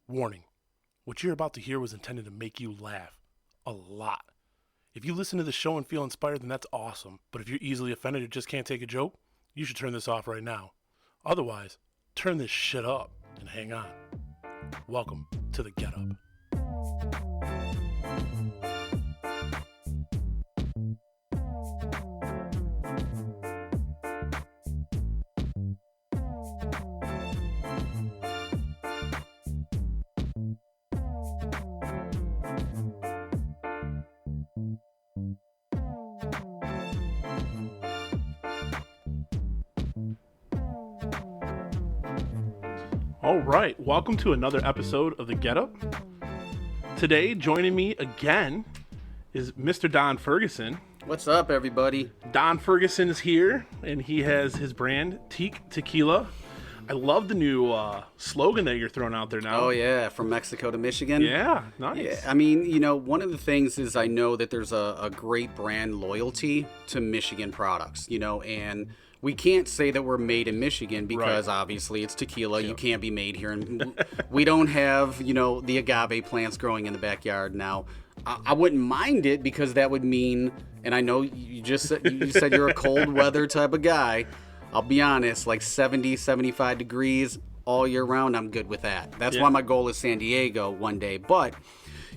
Warning, what you're about to hear was intended to make you laugh. A lot. If you listen to the show and feel inspired, then that's awesome. But if you're easily offended or just can't take a joke, you should turn this off right now. Otherwise, turn this shit up and hang on. Welcome to the Get Up. All right, welcome to another episode of the Get Up. Today, joining me again is Mr. Don Ferguson. What's up, everybody? Don Ferguson is here, and he has his brand, Teeq Tequila. I love the new slogan that you're throwing out there now. Oh, yeah, from Mexico to Michigan. Yeah, nice. Yeah, I mean, one of the things is I know that there's a great brand loyalty to Michigan products, and we can't say that we're made in Michigan because obviously it's tequila. Yep. You can't be made here. And we don't have, the agave plants growing in the backyard now. I wouldn't mind it because that would mean, and I know you said you're a cold weather type of guy. I'll be honest, like 70, 75 degrees all year round, I'm good with that. That's why my goal is San Diego one day. But,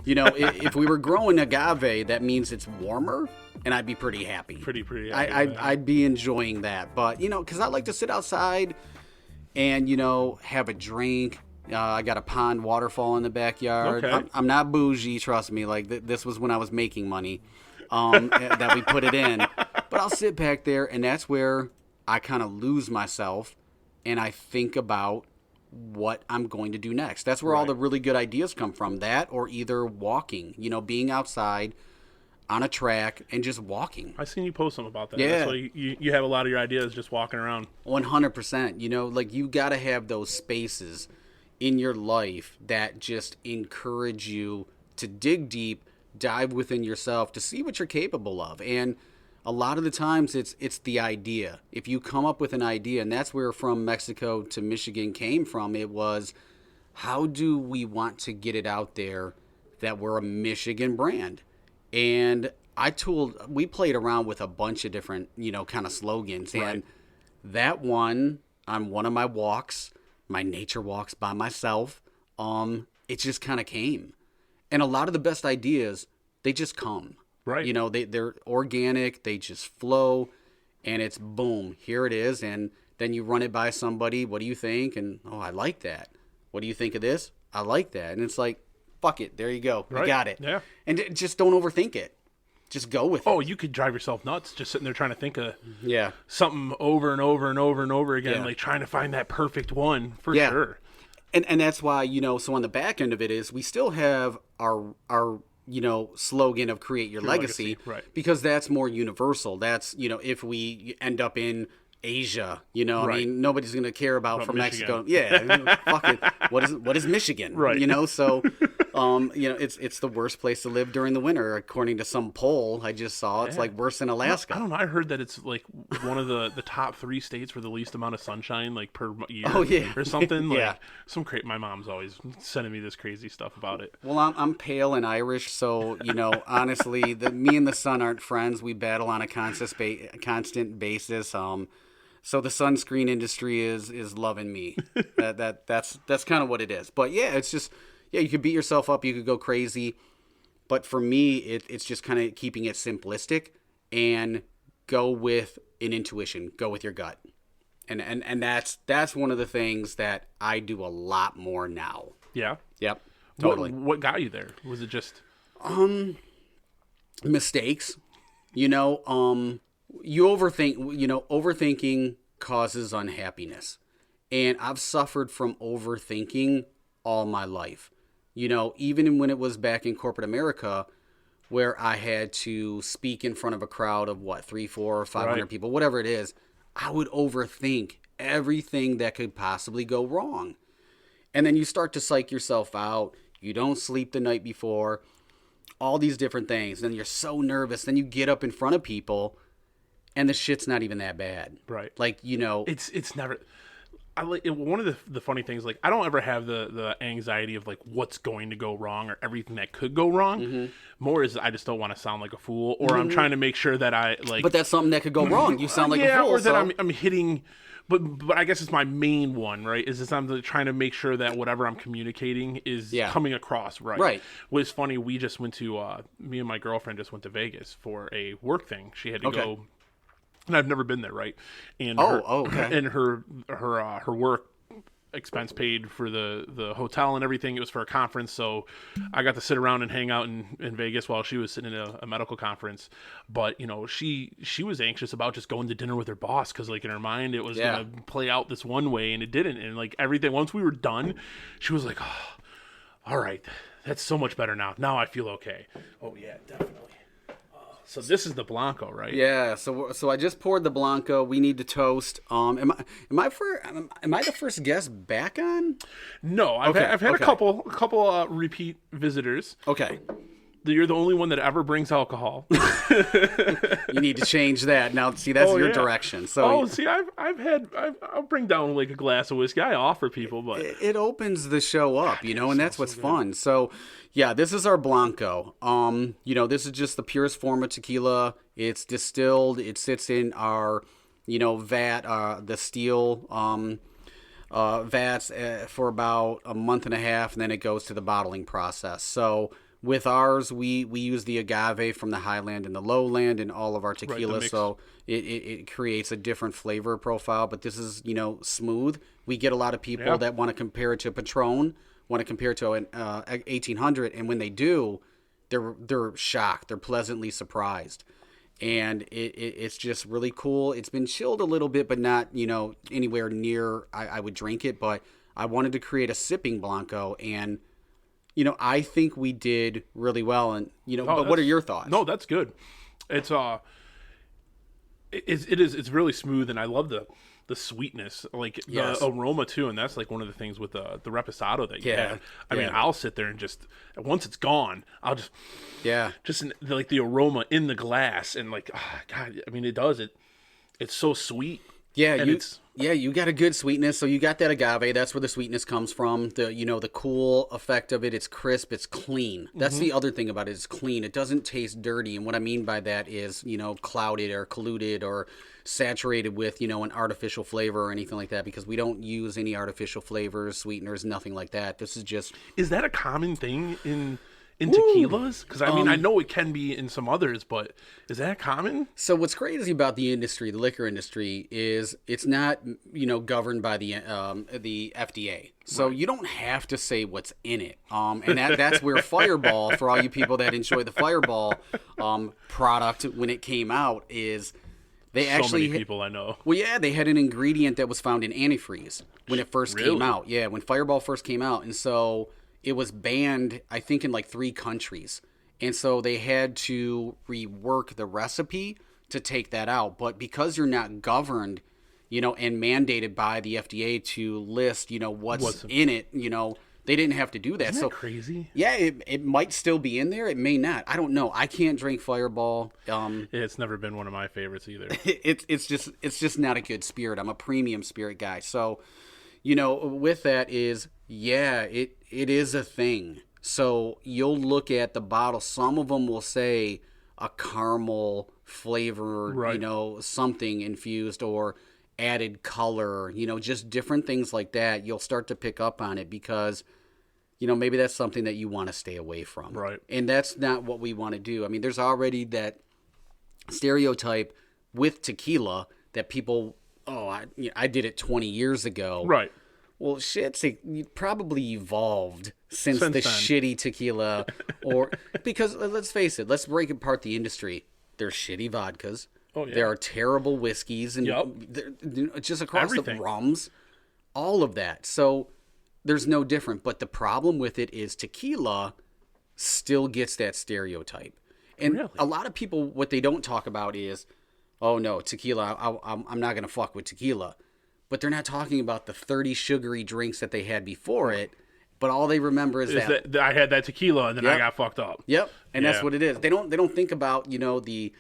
if we were growing agave, that means it's warmer, and I'd be pretty happy. Pretty happy. I'd be enjoying that. But, because I like to sit outside and, have a drink. I got a pond waterfall in the backyard. Okay. I'm not bougie, trust me. Like, this was when I was making money that we put it in. But I'll sit back there, and that's where I kind of lose myself, and I think about what I'm going to do next. That's where all the really good ideas come from. That or either walking, being outside on a track and just walking. I seen you post something about that. Yeah. That's why you have a lot of your ideas just walking around. 100%. Like you got to have those spaces in your life that just encourage you to dig deep, dive within yourself to see what you're capable of. And a lot of the times it's the idea. If you come up with an idea, and that's where From Mexico to Michigan came from, it was how do we want to get it out there that we're a Michigan brand? And we played around with a bunch of different, kind of slogans. Right. And that one on one of my walks, my nature walks by myself, it just kind of came. And a lot of the best ideas, they just come. Right. They're organic, they just flow, and it's boom, here it is. And then you run it by somebody, what do you think? And, oh, I like that. What do you think of this? I like that. And it's like, fuck it, there you go. Right. You got it. Yeah. And just don't overthink it. Just go with it. Oh, you could drive yourself nuts just sitting there trying to think of something over and over and over and over again, like trying to find that perfect one for sure. And that's why, so on the back end of it is we still have our slogan of create your legacy. Right. Because that's more universal. That's, if we end up in Asia, I mean, nobody's going to care about from Mexico. Yeah. Fucking, what is Michigan? Right. So, it's the worst place to live during the winter, according to some poll I just saw. It's like worse than Alaska. I don't know. I heard that it's like one of the top 3 states for the least amount of sunshine, like per year. Oh, yeah. Or something. Yeah. Like my mom's always sending me this crazy stuff about it. Well, I'm pale and Irish, so, honestly, me and the sun aren't friends. We battle on a constant basis. So the sunscreen industry is loving me. That's kind of what it is. But yeah, it's just, you could beat yourself up, you could go crazy. But for me, it's just kind of keeping it simplistic and go with an intuition, go with your gut. And that's one of the things that I do a lot more now. Yeah. Yep. Totally. What got you there? Was it just mistakes? You overthink, overthinking causes unhappiness. And I've suffered from overthinking all my life. Even when it was back in corporate America, where I had to speak in front of a crowd of 300, 400, or 500 people, whatever it is, I would overthink everything that could possibly go wrong. And then you start to psych yourself out. You don't sleep the night before, all these different things. Then you're so nervous. Then you get up in front of people and the shit's not even that bad. Right. Like, It's never... one of the funny things, like, I don't ever have the anxiety of like what's going to go wrong or everything that could go wrong. More is I just don't want to sound like a fool, or I'm trying to make sure that I like. But that's something that could go wrong. You sound like a fool. Or that I'm hitting. But I guess it's my main one, right? Is that I'm trying to make sure that whatever I'm communicating is coming across right. Right. What's funny, we just went to me and my girlfriend just went to Vegas for a work thing. She had to go, and I've never been there, right? And and her work expense paid for the hotel and everything. It was for a conference, so I got to sit around and hang out in Vegas while she was sitting in a medical conference. But you know, she was anxious about just going to dinner with her boss, because like in her mind it was gonna play out this one way, and it didn't. And like everything, once we were done, she was like, oh, all right, that's so much better now I feel okay. Oh yeah, definitely. So this is the Blanco, right? Yeah. So I just poured the Blanco. We need to toast. Am I the first guest back on? No, I've had a couple repeat visitors. Okay. You're the only one that ever brings alcohol. You need to change that now. See, that's your direction. So I'll bring down like a glass of whiskey. I offer people, but it opens the show up, you know, and that's what's fun. So, yeah, this is our Blanco. You know, this is just the purest form of tequila. It's distilled. It sits in our, you know, vat, the steel vats for about a month and a half, and then it goes to the bottling process. So with ours, we use the agave from the highland and the lowland in all of our tequila, so it creates a different flavor profile. But this is, you know, smooth. We get a lot of people that want to compare it to Patron, want to compare it to an 1800, and when they do, they're shocked. They're pleasantly surprised. And it's just really cool. It's been chilled a little bit, but not, you know, anywhere near I would drink it. But I wanted to create a sipping Blanco, and you know, I think we did really well. And you know, but what are your thoughts? No, that's good. It's it's really smooth, and I love the sweetness, like the aroma too, and that's like one of the things with the reposado that you have. I mean, I'll sit there and just once it's gone, I'll just like the aroma in the glass, and like, oh, God, I mean, it's so sweet. Yeah, you got a good sweetness. So you got that agave. That's where the sweetness comes from. The cool effect of it. It's crisp. It's clean. That's the other thing about it. It's clean. It doesn't taste dirty. And what I mean by that is, you know, clouded or colluded or saturated with, you know, an artificial flavor or anything like that, because we don't use any artificial flavors, sweeteners, nothing like that. This is just... Is that a common thing in tequilas? Because I mean, I know it can be in some others, but is that common? So what's crazy about the industry, the liquor industry, is it's not, you know, governed by the FDA. So you don't have to say what's in it. And that's where Fireball, for all you people that enjoy the Fireball product when it came out, is they actually... So many people I know. Well, yeah, they had an ingredient that was found in antifreeze when it first came out. Yeah, when Fireball first came out. And so... it was banned, I think, in like 3 countries. And so they had to rework the recipe to take that out. But because you're not governed, you know, and mandated by the FDA to list, you know, what's in it, you know, they didn't have to do that. Isn't that crazy? Yeah, it might still be in there. It may not. I don't know. I can't drink Fireball. It's never been one of my favorites either. It's just not a good spirit. I'm a premium spirit guy. So, you know, with that is... yeah, it is a thing. So you'll look at the bottle. Some of them will say a caramel flavor, you know, something infused or added color, you know, just different things like that. You'll start to pick up on it because, you know, maybe that's something that you want to stay away from. Right. And that's not what we want to do. I mean, there's already that stereotype with tequila that people, I did it 20 years ago. Right. Well, shit's probably evolved since the shitty tequila, or because let's face it, let's break apart the industry. There's shitty vodkas. Oh, yeah. There are terrible whiskeys, and just across the rums, all of that. So there's no different. But the problem with it is tequila still gets that stereotype, and a lot of people, what they don't talk about is, oh no, tequila. I'm not gonna fuck with tequila. But they're not talking about the 30 sugary drinks that they had before it. But all they remember is that I had that tequila and then I got fucked up. Yep, and that's what it is. They don't think about, you know, the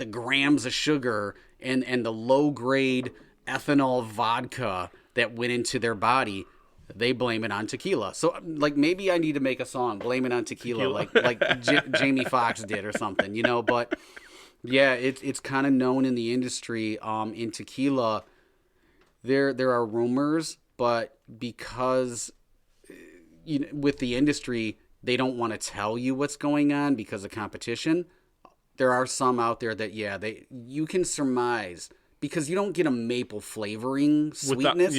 grams of sugar and the low grade ethanol vodka that went into their body, they blame it on tequila. So like maybe I need to make a song, blame it on tequila. like Jamie Foxx did or something, you know. But yeah, it's kind of known in the industry. In tequila, there are rumors, but because with the industry, they don't want to tell you what's going on because of competition. There are some out there that you can surmise because you don't get a maple flavoring sweetness.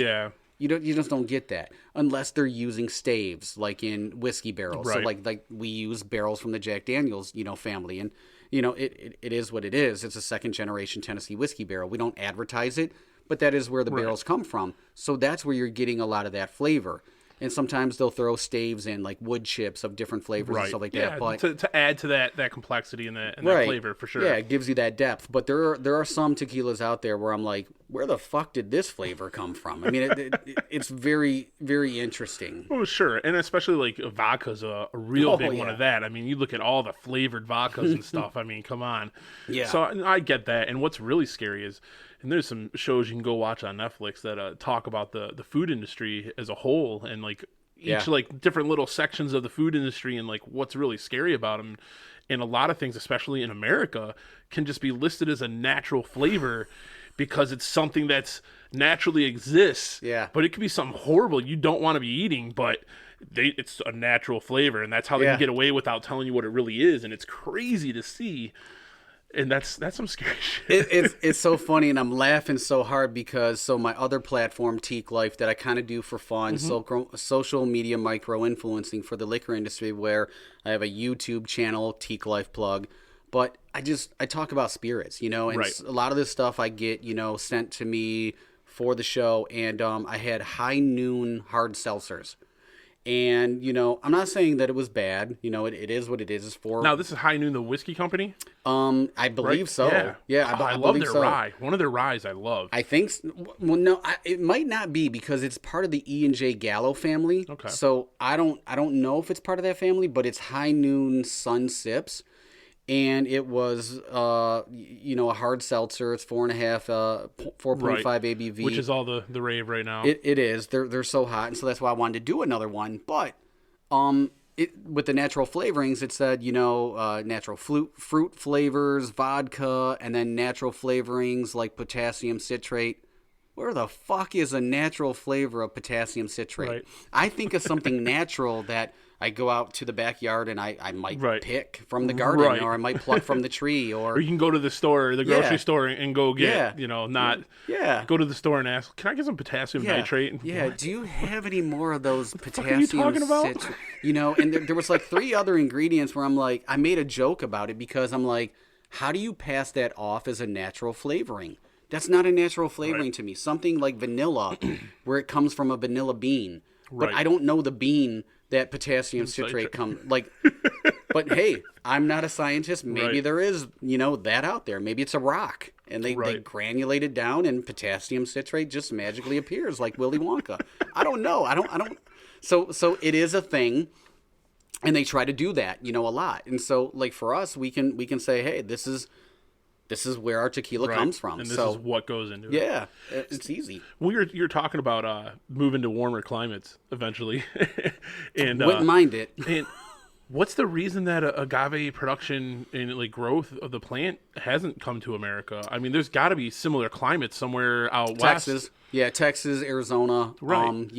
You just don't get that unless they're using staves like in whiskey barrels. Right. So like we use barrels from the Jack Daniel's, family, and it is what it is. It's a second generation Tennessee whiskey barrel. We don't advertise it, but that is where the barrels come from. So that's where you're getting a lot of that flavor. And sometimes they'll throw staves in, like wood chips of different flavors and stuff like that. But to add to that complexity and that flavor, for sure. Yeah, it gives you that depth. But there are some tequilas out there where I'm like, where the fuck did this flavor come from? I mean, it's very, very interesting. Oh, sure. And especially like vodka's a real big one of that. I mean, you look at all the flavored vodkas and stuff. I mean, come on. Yeah. So I get that. And what's really scary is, and there's some shows you can go watch on Netflix that talk about the food industry as a whole, and like each like different little sections of the food industry, and like what's really scary about them. And a lot of things, especially in America, can just be listed as a natural flavor because it's something that's naturally exists. Yeah. But it could be something horrible you don't want to be eating, but it's a natural flavor, and that's how they can get away without telling you what it really is. And it's crazy to see. And that's some scary shit. It's so funny, and I'm laughing so hard because my other platform, Teeq Life, that I kind of do for fun, social media micro-influencing for the liquor industry, where I have a YouTube channel, Teeq Life plug, but I talk about spirits, and a lot of this stuff I get, sent to me for the show, and I had High Noon hard seltzers. And, I'm not saying that it was bad. It is what it is. It's for... Now, this is High Noon, the whiskey company? I believe so. Yeah, I love their rye. One of their ryes I love. I think... Well, no, it might not be because it's part of the E&J Gallo family. Okay. So I don't know if it's part of that family, but it's High Noon Sun Sips. And it was, a hard seltzer. It's 4.5, 4.5 ABV. Which is all the rave right now. It is. They're so hot, and so that's why I wanted to do another one. But with the natural flavorings, it said, natural fruit flavors, vodka, and then natural flavorings like potassium citrate. Where the fuck is a natural flavor of potassium citrate? Right. I think of something natural that I go out to the backyard and I might pick from the garden, or I might pluck from the tree, or you can go to the store, the grocery store, and go get, go to the store and ask, can I get some potassium nitrate? Yeah. What? Do you have any more of those potassium? What are you talking about? And there was like 3 other ingredients where I'm like, I made a joke about it because I'm like, how do you pass that off as a natural flavoring? That's not a natural flavoring to me. Something like vanilla, where it comes from a vanilla bean, but I don't know the bean that potassium citrate comes like. But hey, I'm not a scientist. Maybe there is, that out there. Maybe it's a rock, and they granulate it down, and potassium citrate just magically appears like Willy Wonka. I don't know. I don't. So it is a thing, and they try to do that, a lot. And so, like for us, we can say, hey, this is where our tequila comes from. And this is what goes into it. Yeah, it's easy. Well, you're talking about moving to warmer climates eventually. And wouldn't mind it. And what's the reason that agave production and like growth of the plant hasn't come to America? I mean, there's got to be similar climates somewhere out west. Texas. Yeah, Texas, Arizona. Right.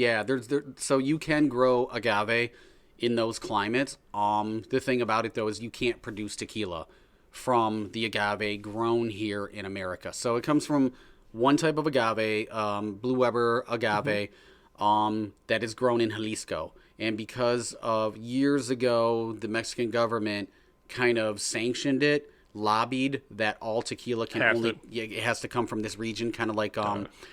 So you can grow agave in those climates. The thing about it, though, is you can't produce tequila from the agave grown here in America. So it comes from one type of agave, Blue Weber agave, that is grown in Jalisco. And because of years ago, the Mexican government kind of sanctioned it, lobbied that all tequila it has to come from this region, kind of like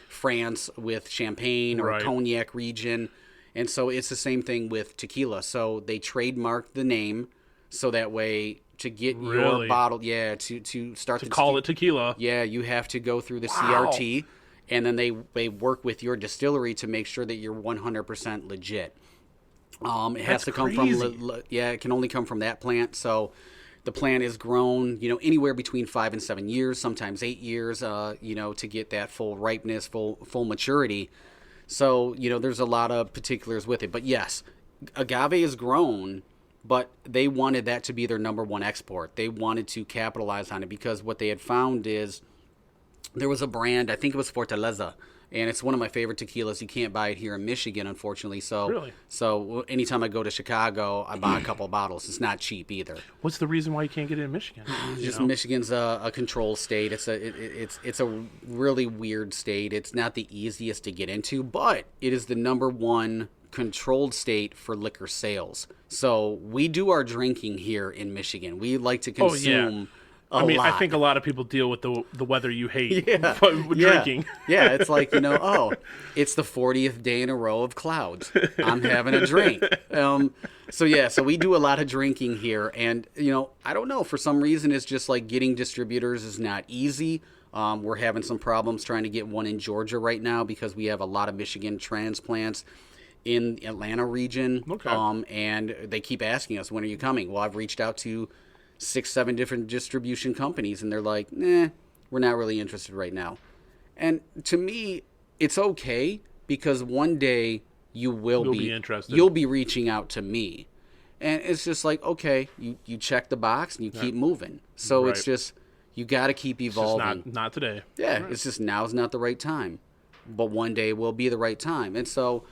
France with Champagne or Cognac region. And so it's the same thing with tequila. So they trademarked the name so that way to get your bottle, to start to call it tequila. Yeah, you have to go through the CRT, and then they work with your distillery to make sure that you're 100% legit. It has to come from it can only come from that plant. So the plant is grown, anywhere between 5 and 7 years, sometimes 8 years, to get that full ripeness, full maturity. So, there's a lot of particulars with it. But yes, agave is grown, but they wanted that to be their number one export. They wanted to capitalize on it because what they had found is there was a brand, I think it was Fortaleza, and it's one of my favorite tequilas. You can't buy it here in Michigan, unfortunately. So, Really? So anytime I go to Chicago, I buy a couple of bottles. It's not cheap either. What's the reason why you can't get it in Michigan? Just Michigan's a control state. It's a really weird state. It's not the easiest to get into, but it is the number one controlled state for liquor sales. So we do our drinking here in Michigan. We like to consume. I lot. I think a lot of people deal with the weather you hate Yeah. with drinking. Yeah, it's like, it's the 40th day in a row of clouds. I'm having a drink. So we do a lot of drinking here. And, I don't know, for some reason, it's just like getting distributors is not easy. We're having some problems trying to get one in Georgia right now because we have a lot of Michigan transplants in Atlanta region. Okay. And they keep asking us, when are you coming? Well, I've reached out to 6-7 different distribution companies, and they're like, we're not really interested right now. And to me, it's okay because one day you'll be interested. You'll be reaching out to me. And it's just like, okay, you check the box and you keep moving. So it's just, you got to keep evolving. It's just not today. Yeah, right. It's just now's not the right time. But one day will be the right time. And so,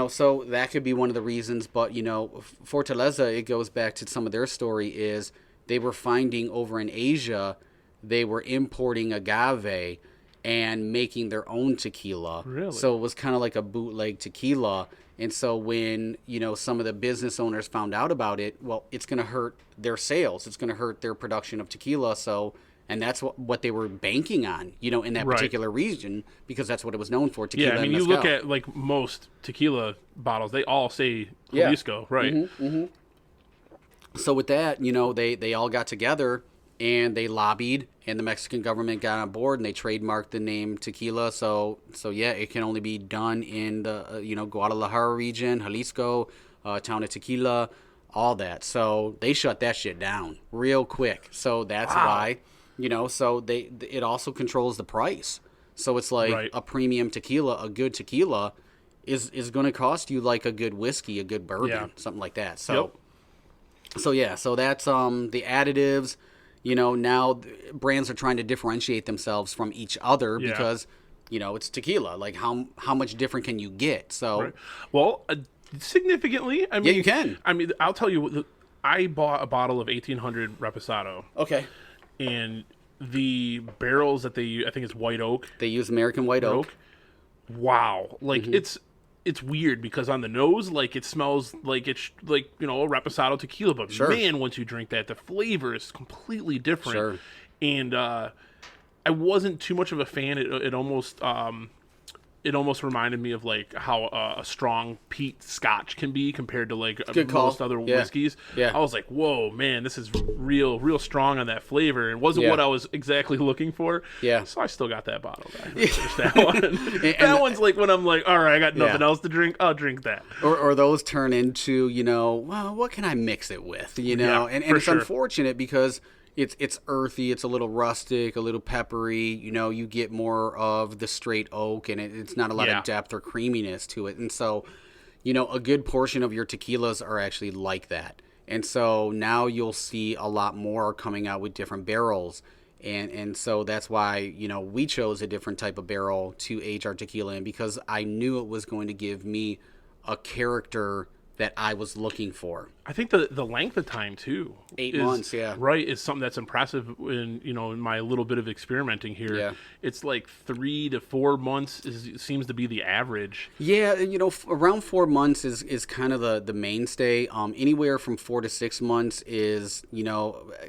so that could be one of the reasons. But, Fortaleza, it goes back to some of their story is they were finding over in Asia, they were importing agave and making their own tequila. Really? So it was kind of like a bootleg tequila. And so when, some of the business owners found out about it, well, it's going to hurt their sales. It's going to hurt their production of tequila. So, and that's what they were banking on, in that particular region, because that's what it was known for, tequila and you mezcal. look at like most tequila bottles, they all say Jalisco, right? Mm-hmm, mm-hmm. So with that, they all got together and they lobbied, and the Mexican government got on board and they trademarked the name tequila. So yeah, it can only be done in the Guadalajara region, Jalisco, town of Tequila, all that. So they shut that shit down real quick. So that's why, so it also controls the price. So it's like a premium tequila, a good tequila, is going to cost you like a good whiskey, a good bourbon, something like that. So. So that's the additives. Now brands are trying to differentiate themselves from each other because it's tequila. Like how much different can you get? So well, significantally. I mean, you can. I mean, I'll tell you. I bought a bottle of 1800 Reposado. Okay. And the barrels that they use, I think it's white oak. They use American white oak. Wow, like it's weird because on the nose, like it smells like it's like a Reposado tequila, but man, once you drink that, the flavor is completely different. Sure. And I wasn't too much of a fan. It almost reminded me of like how a strong peat Scotch can be compared to like most other whiskeys. Yeah. I was like, whoa, man, this is real strong on that flavor. It wasn't what I was exactly looking for. Yeah. So I still got that bottle. That one. That one's like when I'm like, all right, I got nothing else to drink. I'll drink that. Or those turn into, well, what can I mix it with? And it's unfortunate because it's earthy, it's a little rustic, a little peppery. You get more of the straight oak, and it's not a lot of depth or creaminess to it. And so, a good portion of your tequilas are actually like that. And so now you'll see a lot more coming out with different barrels. And so that's why, we chose a different type of barrel to age our tequila in, because I knew it was going to give me a character that I was looking for. I think the length of time too. 8 months, yeah. Right, is something that's impressive in my little bit of experimenting here. Yeah. It's like 3 to 4 months seems to be the average. Yeah, around 4 months is kind of the mainstay. Anywhere from 4 to 6 months is,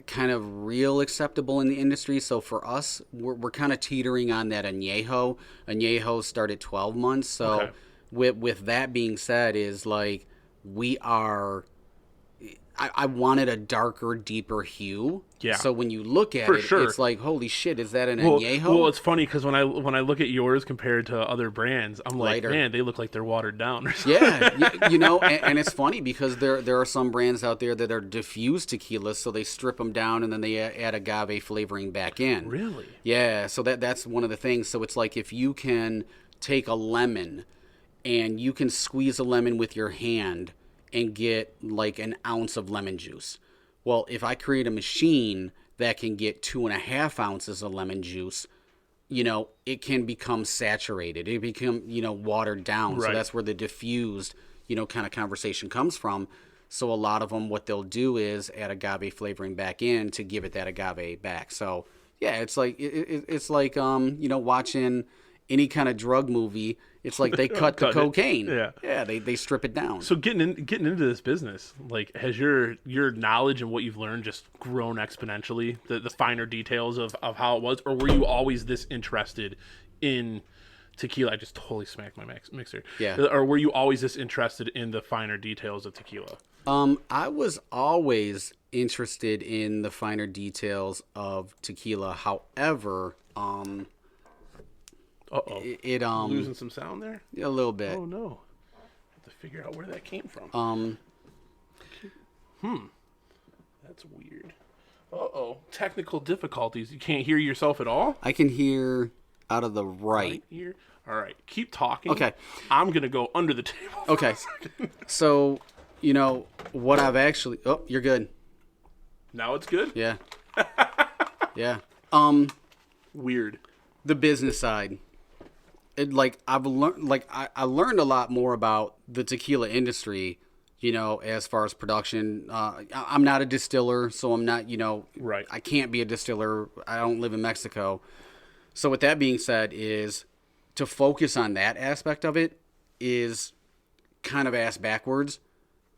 kind of real acceptable in the industry. So for us, we're kind of teetering on that añejo. Añejos start at 12 months. So with that being said, is like, I wanted a darker, deeper hue. Yeah. So when you look at it, it's like, holy shit, is that an añejo? Well, it's funny because when I look at yours compared to other brands, I'm like, man, they look like they're watered down. Or something. Yeah, and it's funny because there are some brands out there that are diffused tequilas, so they strip them down and then they add agave flavoring back in. Really? Yeah. So that's one of the things. So it's like if you can take a lemon and you can squeeze a lemon with your hand and get like an ounce of lemon juice. Well, if I create a machine that can get 2.5 ounces of lemon juice, it can become saturated. It become, watered down. Right. So that's where the diffused, kind of conversation comes from. So a lot of them, what they'll do is add agave flavoring back in to give it that agave back. So yeah, it's like it's like watching any kind of drug movie. It's like they cut the cocaine. Yeah, they strip it down. So getting into this business, like, has your knowledge and what you've learned just grown exponentially? The finer details of how it was, or were you always this interested in tequila? I just totally smacked my mixer. Yeah. Or were you always this interested in the finer details of tequila? I was always interested in the finer details of tequila. However, Uh-oh. it Losing some sound there? a little bit. Oh no. I have to figure out where that came from. That's weird. Uh-oh. Technical difficulties. You can't hear yourself at all? I can hear out of the right. Ear? All right. Keep talking. Okay. I'm going to go under the table. Okay. So, what I've actually... Oh, you're good. Now it's good? Yeah. Yeah. Weird. The business side. I've learned, I learned a lot more about the tequila industry, as far as production. I'm not a distiller, so I'm not, Right. I can't be a distiller. I don't live in Mexico. So with that being said, is to focus on that aspect of it is kind of ass backwards.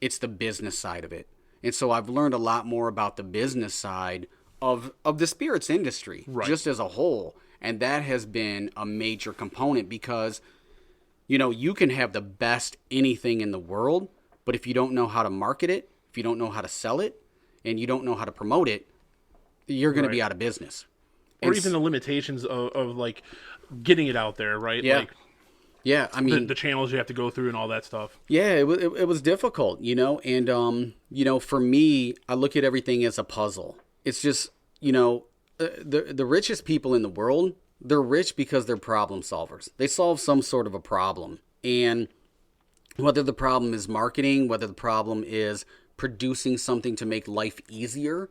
It's the business side of it. And so I've learned a lot more about the business side of the spirits industry, Right. just as a whole. And that has been a major component because, you can have the best anything in the world, but if you don't know how to market it, if you don't know how to sell it, and you don't know how to promote it, you're going to be out of business. Or And even the limitations of like getting it out there, right? Yeah. Like yeah, I mean, the channels you have to go through and all that stuff. yeah, it was difficult, and for me, I look at everything as a puzzle. It's just, the richest people in the world, they're rich because they're problem solvers. They solve some sort of a problem. And whether the problem is marketing, whether the problem is producing something to make life easier,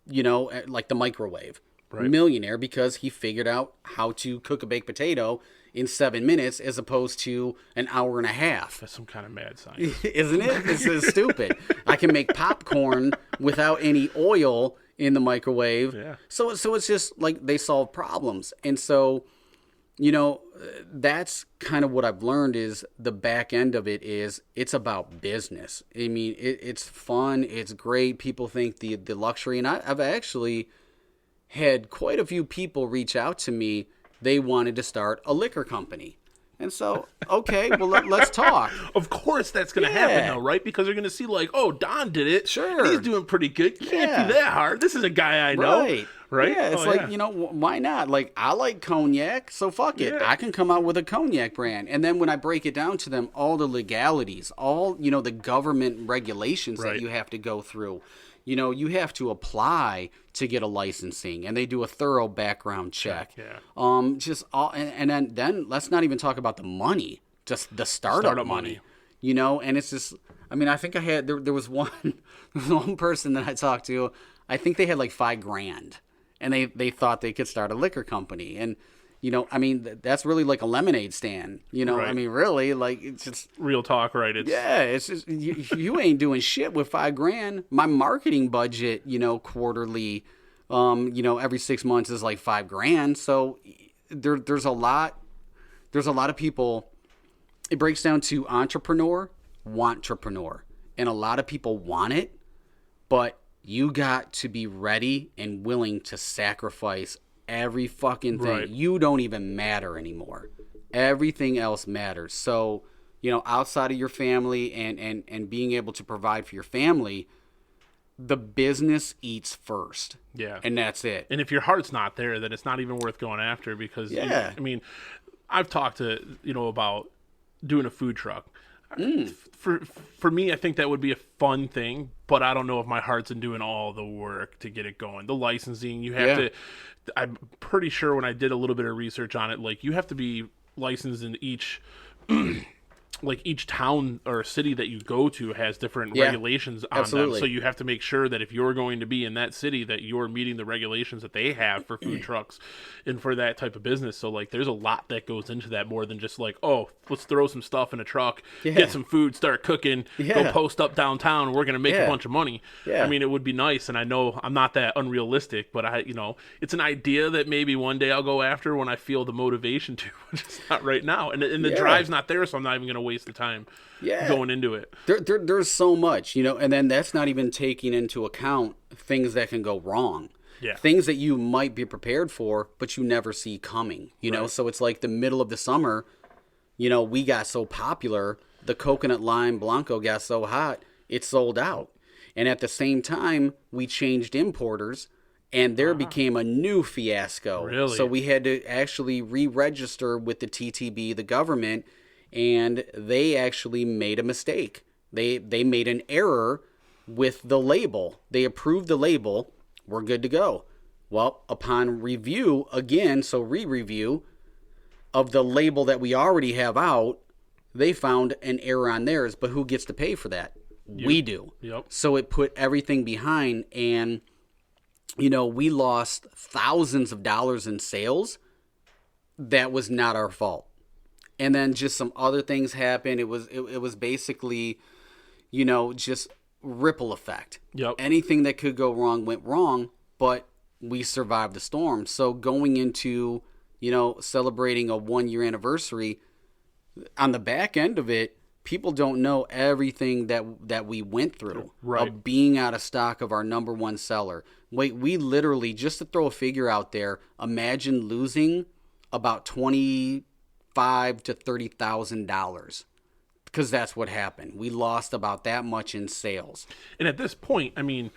like the microwave. Right. Millionaire because he figured out how to cook a baked potato in 7 minutes as opposed to an hour and a half. That's some kind of mad science. Isn't it? It's stupid. I can make popcorn without any oil in the microwave. Yeah. So it's just like they solve problems. And so, that's kind of what I've learned is the back end of it is it's about business. I mean, it's fun. It's great. People think the luxury. And I've actually had quite a few people reach out to me. They wanted to start a liquor company. And so, okay, well, let's talk. Of course that's going to happen, though, right? Because they're going to see, like, oh, Don did it. Sure. He's doing pretty good. Can't be that hard. This is a guy I know. Right. Right? Yeah, it's why not? Like, I like cognac, so fuck it. Yeah. I can come out with a cognac brand. And then when I break it down to them, all the legalities, all, the government regulations Right. that you have to go through. You have to apply to get a licensing, and they do a thorough background check. Yeah. Just all, and then let's not even talk about the money, just the startup money. And it's just, I mean, I think I had there was one person that I talked to. I think they had like $5,000, and they thought they could start a liquor company, and. I mean, that's really like a lemonade stand. Right. I mean, really, like, it's just... Real talk, right? It's just, you ain't doing shit with $5,000. My marketing budget, quarterly, every 6 months is like $5,000. So there's a lot of people. It breaks down to entrepreneur, wantrepreneur. And a lot of people want it, but you got to be ready and willing to sacrifice every fucking thing. Right. You don't even matter anymore. Everything else matters. So, outside of your family and being able to provide for your family, the business eats first. Yeah. And that's it. And if your heart's not there, then it's not even worth going after because, Yeah. I mean, I've talked to, about doing a food truck. For me, I think that would be a fun thing, but I don't know if my heart's in doing all the work to get it going. The licensing, you have to, I'm pretty sure when I did a little bit of research on it, like you have to be licensed in each like each town or city that you go to has different Yeah, regulations on absolutely. them. So you have to make sure that if you're going to be in that city, that you're meeting the regulations that they have for food trucks and for that type of business. So like, there's a lot that goes into that more than just like, oh, let's throw some stuff in a truck, Yeah. get some food, start cooking, go Yeah. post up downtown, and we're gonna make a Yeah. bunch of money. Yeah. I mean, it would be nice, and I know I'm not that unrealistic, but it's an idea that maybe one day I'll go after when I feel the motivation to. Just not right now, and the Yeah. drive's not there, so I'm not even gonna waste the time going into it. There's so much, and then that's not even taking into account things that can go wrong. Yeah. Things that you might be prepared for, but you never see coming, know? Right. So it's like the middle of the summer, we got so popular, the coconut lime Blanco got so hot, it sold out. And at the same time, we changed importers, and there became a new fiasco. Really? So we had to actually re-register with the TTB, the government, and they actually made a mistake. They made an error with the label. They approved the label. We're good to go. Well, upon review, again, so re-review of the label that we already have out, they found an error on theirs, but who gets to pay for that? We do. Yep. So it put everything behind, and we lost thousands of dollars in sales. That was not our fault. And then just some other things happened. It was basically, just ripple effect. Yep. Anything that could go wrong went wrong, but we survived the storm. So going into, celebrating a 1-year anniversary, on the back end of it, people don't know everything that we went through. Right. Of being out of stock of our number one seller. We literally, just to throw a figure out there, imagine losing about $25,000 to $30,000, because that's what happened. We lost about that much in sales. And at this point, I mean,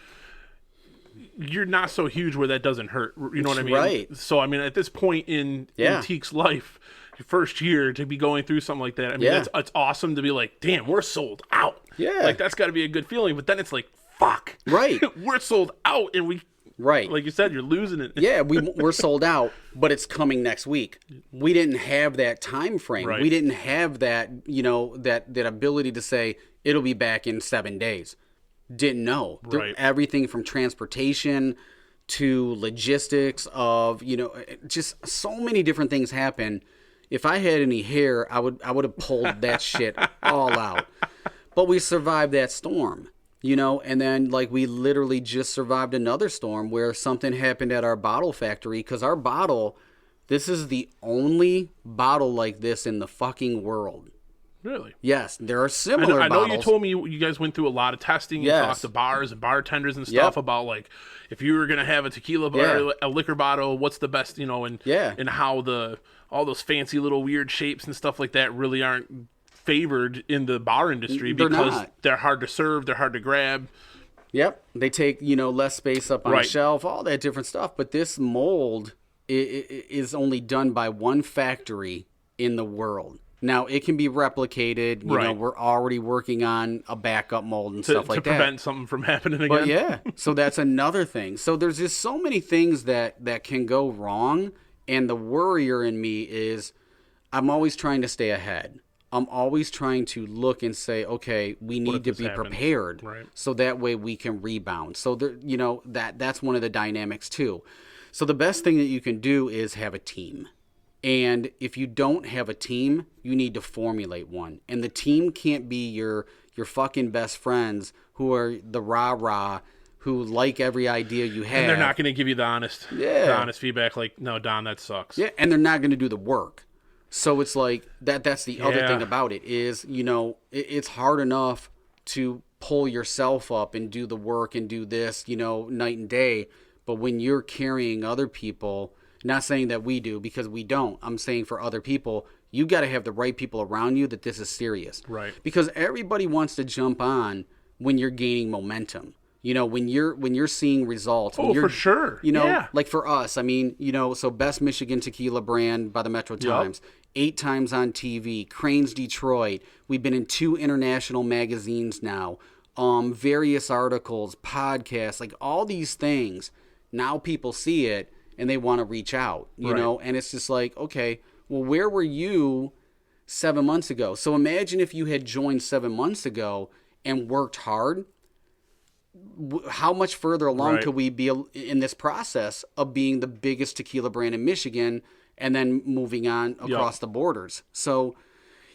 you're not so huge where that doesn't hurt. You know what I mean? Right. So, I mean, at this point in Teek's life, your first year, to be going through something like that, I mean, it's awesome to be like, damn, we're sold out. Yeah. Like, that's got to be a good feeling. But then it's like, fuck. Right. We're sold out, and right. Like you said, you're losing it. Yeah, we're sold out, but it's coming next week. We didn't have that time frame. Right. We didn't have that, that ability to say it'll be back in 7 days. Didn't know. Right. Everything from transportation to logistics of, just so many different things happen. If I had any hair, I would have pulled that shit all out. But we survived that storm. And then like we literally just survived another storm where something happened at our bottle factory, because our bottle, this is the only bottle like this in the fucking world. Really? Yes, there are similar I know bottles. you told me you guys went through a lot of testing. You talked to bars and bartenders and stuff about like, if you were going to have a tequila bar, a liquor bottle, what's the best, and how all those fancy little weird shapes and stuff like that really aren't favored in the bar industry, because they're hard to serve, they're hard to grab. Yep, they take less space up on a shelf, all that different stuff. But this mold is only done by one factory in the world. Now it can be replicated. We're already working on a backup mold and stuff like that to prevent something from happening again. But yeah, so that's another thing. So there's just so many things that can go wrong, and the worrier in me is I'm always trying to stay ahead. I'm always trying to look and say, okay, we need to be prepared, so that way we can rebound. So there, that's one of the dynamics too. So the best thing that you can do is have a team. And if you don't have a team, you need to formulate one. And the team can't be your fucking best friends who are the rah-rah, who like every idea you have. And they're not going to give you the honest feedback like, no, Don, that sucks. Yeah, and they're not going to do the work. So it's like that's the other thing about it is, it's hard enough to pull yourself up and do the work and do this, night and day. But when you're carrying other people, not saying that we do, because we don't. I'm saying for other people, you got to have the right people around you that this is serious. Right. Because everybody wants to jump on when you're gaining momentum. When you're seeing results. Oh, for sure. Like for us, I mean, so best Michigan tequila brand by the Metro Times, 8 times on TV, Cranes Detroit. We've been in 2 international magazines now, various articles, podcasts, like all these things. Now people see it and they want to reach out, you know, and it's just like, okay, well, where were you 7 months ago. So imagine if you had joined 7 months ago and worked hard. How much further along Right. could we be in this process of being the biggest tequila brand in Michigan and then moving on across the borders? So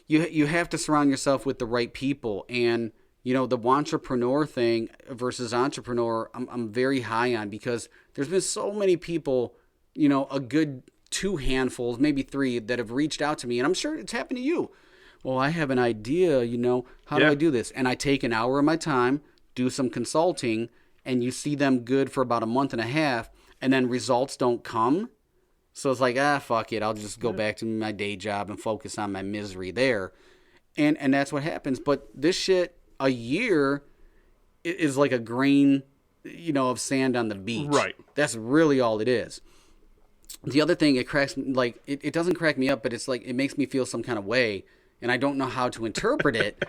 you have to surround yourself with the right people. And, you know, the entrepreneur thing versus entrepreneur, I'm very high on, because there's been so many people, you know, a good 2 handfuls, maybe 3, that have reached out to me. And I'm sure it's happened to you. Well, I have an idea, you know, how do I do this? And I take an hour of my time, do some consulting, and you see them good for about a month and a half, and then results don't come. So it's like, fuck it. I'll just go back to my day job and focus on my misery there. And that's what happens. But this shit, a year is like a grain, you know, of sand on the beach. Right. That's really all it is. The other thing, it cracks, like, it doesn't crack me up, but it's like, it makes me feel some kind of way, and I don't know how to interpret it,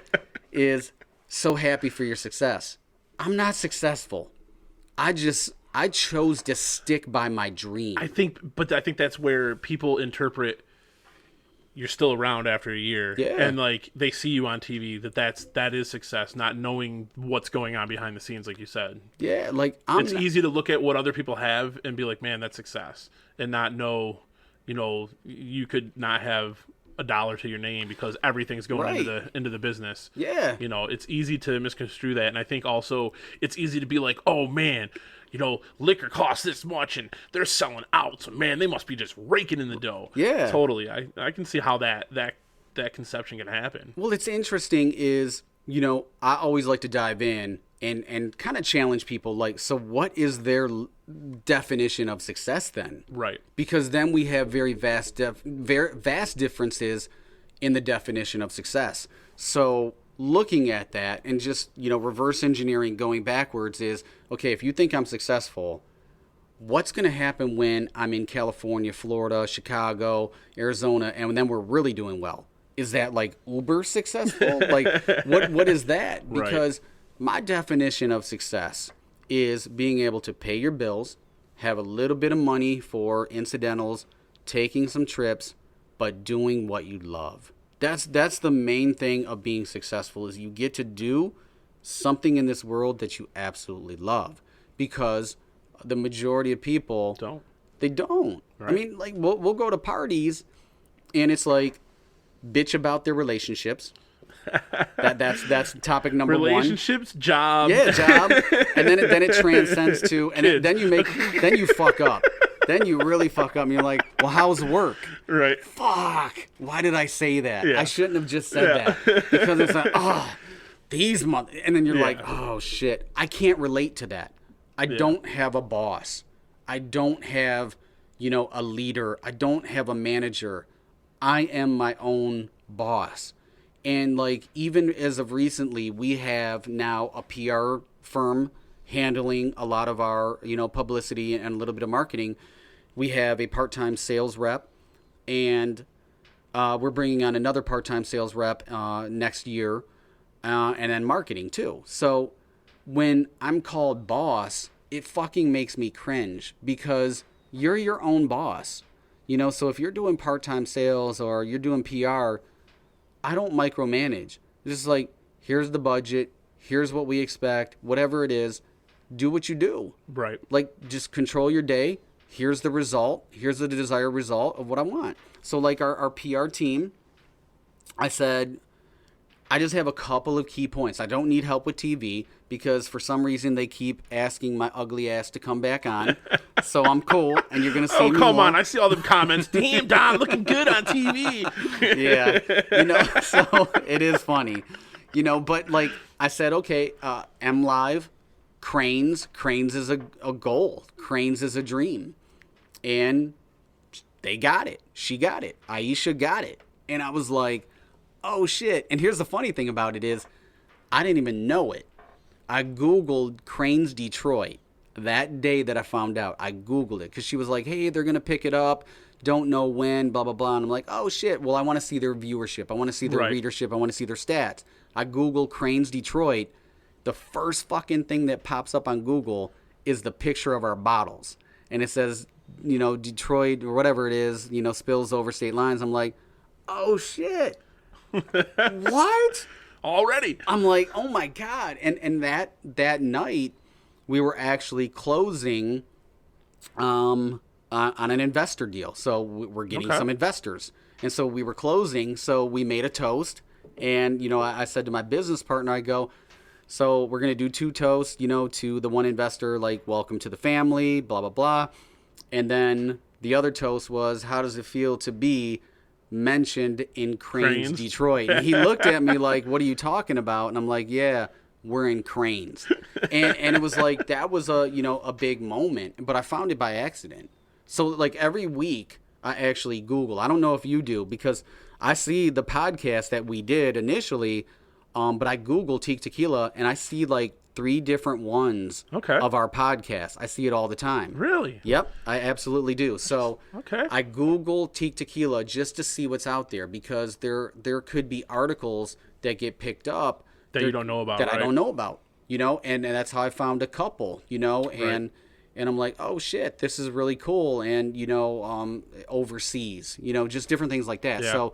is so happy for your success. I'm not successful. I chose to stick by my dream. I think that's where people interpret you're still around after a year, and like they see you on TV, that is success, not knowing what's going on behind the scenes, like you said. Yeah, like it's easy to look at what other people have and be like, man, that's success, and not know, you know, you could not have $1 to your name because everything's going into the business. Yeah, you know, it's easy to misconstrue that, and I think also it's easy to be like, oh man, you know, liquor costs this much and they're selling out, so man, they must be just raking in the dough. Yeah, totally. I can see how that conception can happen. Well, it's interesting is, you know, I always like to dive in and kind of challenge people, like, so what is their definition of success then? Right. Because then we have very vast differences in the definition of success. So looking at that and just, you know, reverse engineering, going backwards is, okay, if you think I'm successful, what's going to happen when I'm in California, Florida, Chicago, Arizona, and then we're really doing well? Is that like uber successful? Like what is that? Because my definition of success is being able to pay your bills, have a little bit of money for incidentals, taking some trips, but doing what you love. That's the main thing of being successful, is you get to do something in this world that you absolutely love, because the majority of people don't. Right. I mean, like, we'll go to parties and it's like, bitch about their relationships. That's topic number relationships, 1. Job. Yeah, job. And then it transcends to, and then you fuck up. Then you really fuck up and you're like, well, how's work? Right. Fuck. Why did I say that? Yeah. I shouldn't have just said that. Because it's like, these months. And then you're like, oh shit. I can't relate to that. I don't have a boss. I don't have, you know, a leader. I don't have a manager. I am my own boss. And like, even as of recently, we have now a PR firm handling a lot of our, you know, publicity and a little bit of marketing. We have a part-time sales rep, and we're bringing on another part-time sales rep next year, and then marketing too. So when I'm called boss, it fucking makes me cringe, because you're your own boss. You know, so if you're doing part-time sales or you're doing PR, I don't micromanage. It's just like, here's the budget, here's what we expect, whatever it is, do what you do. Right. Like, just control your day. Here's the result. Here's the desired result of what I want. So like our PR team, I said, I just have a couple of key points. I don't need help with TV, because for some reason they keep asking my ugly ass to come back on. So I'm cool, and you're going to see me come more. on. I see all the comments. Damn, Don, looking good on TV. Yeah. You know, so it is funny. You know, but like I said, okay, M Live, Cranes is a goal. Cranes is a dream. And they got it. She got it. Aisha got it. And I was like, oh shit. And here's the funny thing about it is, I didn't even know it. I Googled Cranes Detroit that day that I found out. I Googled it because she was like, hey, they're going to pick it up. Don't know when, blah, blah, blah. And I'm like, oh shit. Well, I want to see their viewership. I want to see their readership. I want to see their stats. I Googled Cranes Detroit. The first fucking thing that pops up on Google is the picture of our bottles. And it says, you know, Detroit or whatever it is, you know, spills over state lines. I'm like, oh shit. What? Already. I'm like, oh my God. And that night we were actually closing on an investor deal. So we're getting Okay. some investors. And so we were closing, so we made a toast. And, I said to my business partner, I go, so we're going to do 2 toasts, to the one investor, like, welcome to the family, blah, blah, blah. And then the other toast was, how does it feel to be mentioned in Cranes, Detroit? And he looked at me like, what are you talking about? And I'm like, yeah, we're in Cranes. And it was like, that was a big moment, but I found it by accident. So like every week I actually Google. I don't know if you do, because I see the podcast that we did initially, but I Google Teeq Tequila and I see like 3 different ones of our podcast. I see it all the time. Really? Yep, I absolutely do. So Okay. I Google Teeq Tequila just to see what's out there, because there could be articles that get picked up That you don't know about, that right? I don't know about, and that's how I found a couple, and I'm like, oh shit, this is really cool. And, overseas, just different things like that. Yeah. So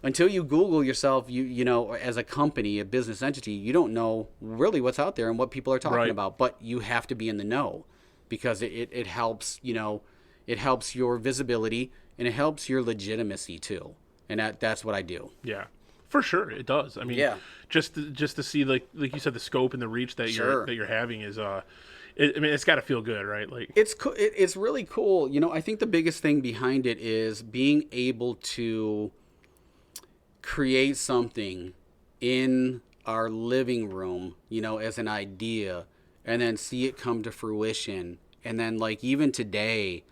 until you Google yourself, as a company, a business entity, you don't know really what's out there and what people are talking Right. about, but you have to be in the know, because it helps, it helps your visibility and it helps your legitimacy too. And that's what I do. Yeah. For sure, it does. I mean, Yeah. just to see like you said, the scope and the reach that Sure. you're having is it's got to feel good, right? Like It's really cool. I think the biggest thing behind it is being able to create something in our living room, as an idea, and then see it come to fruition. And then like even today,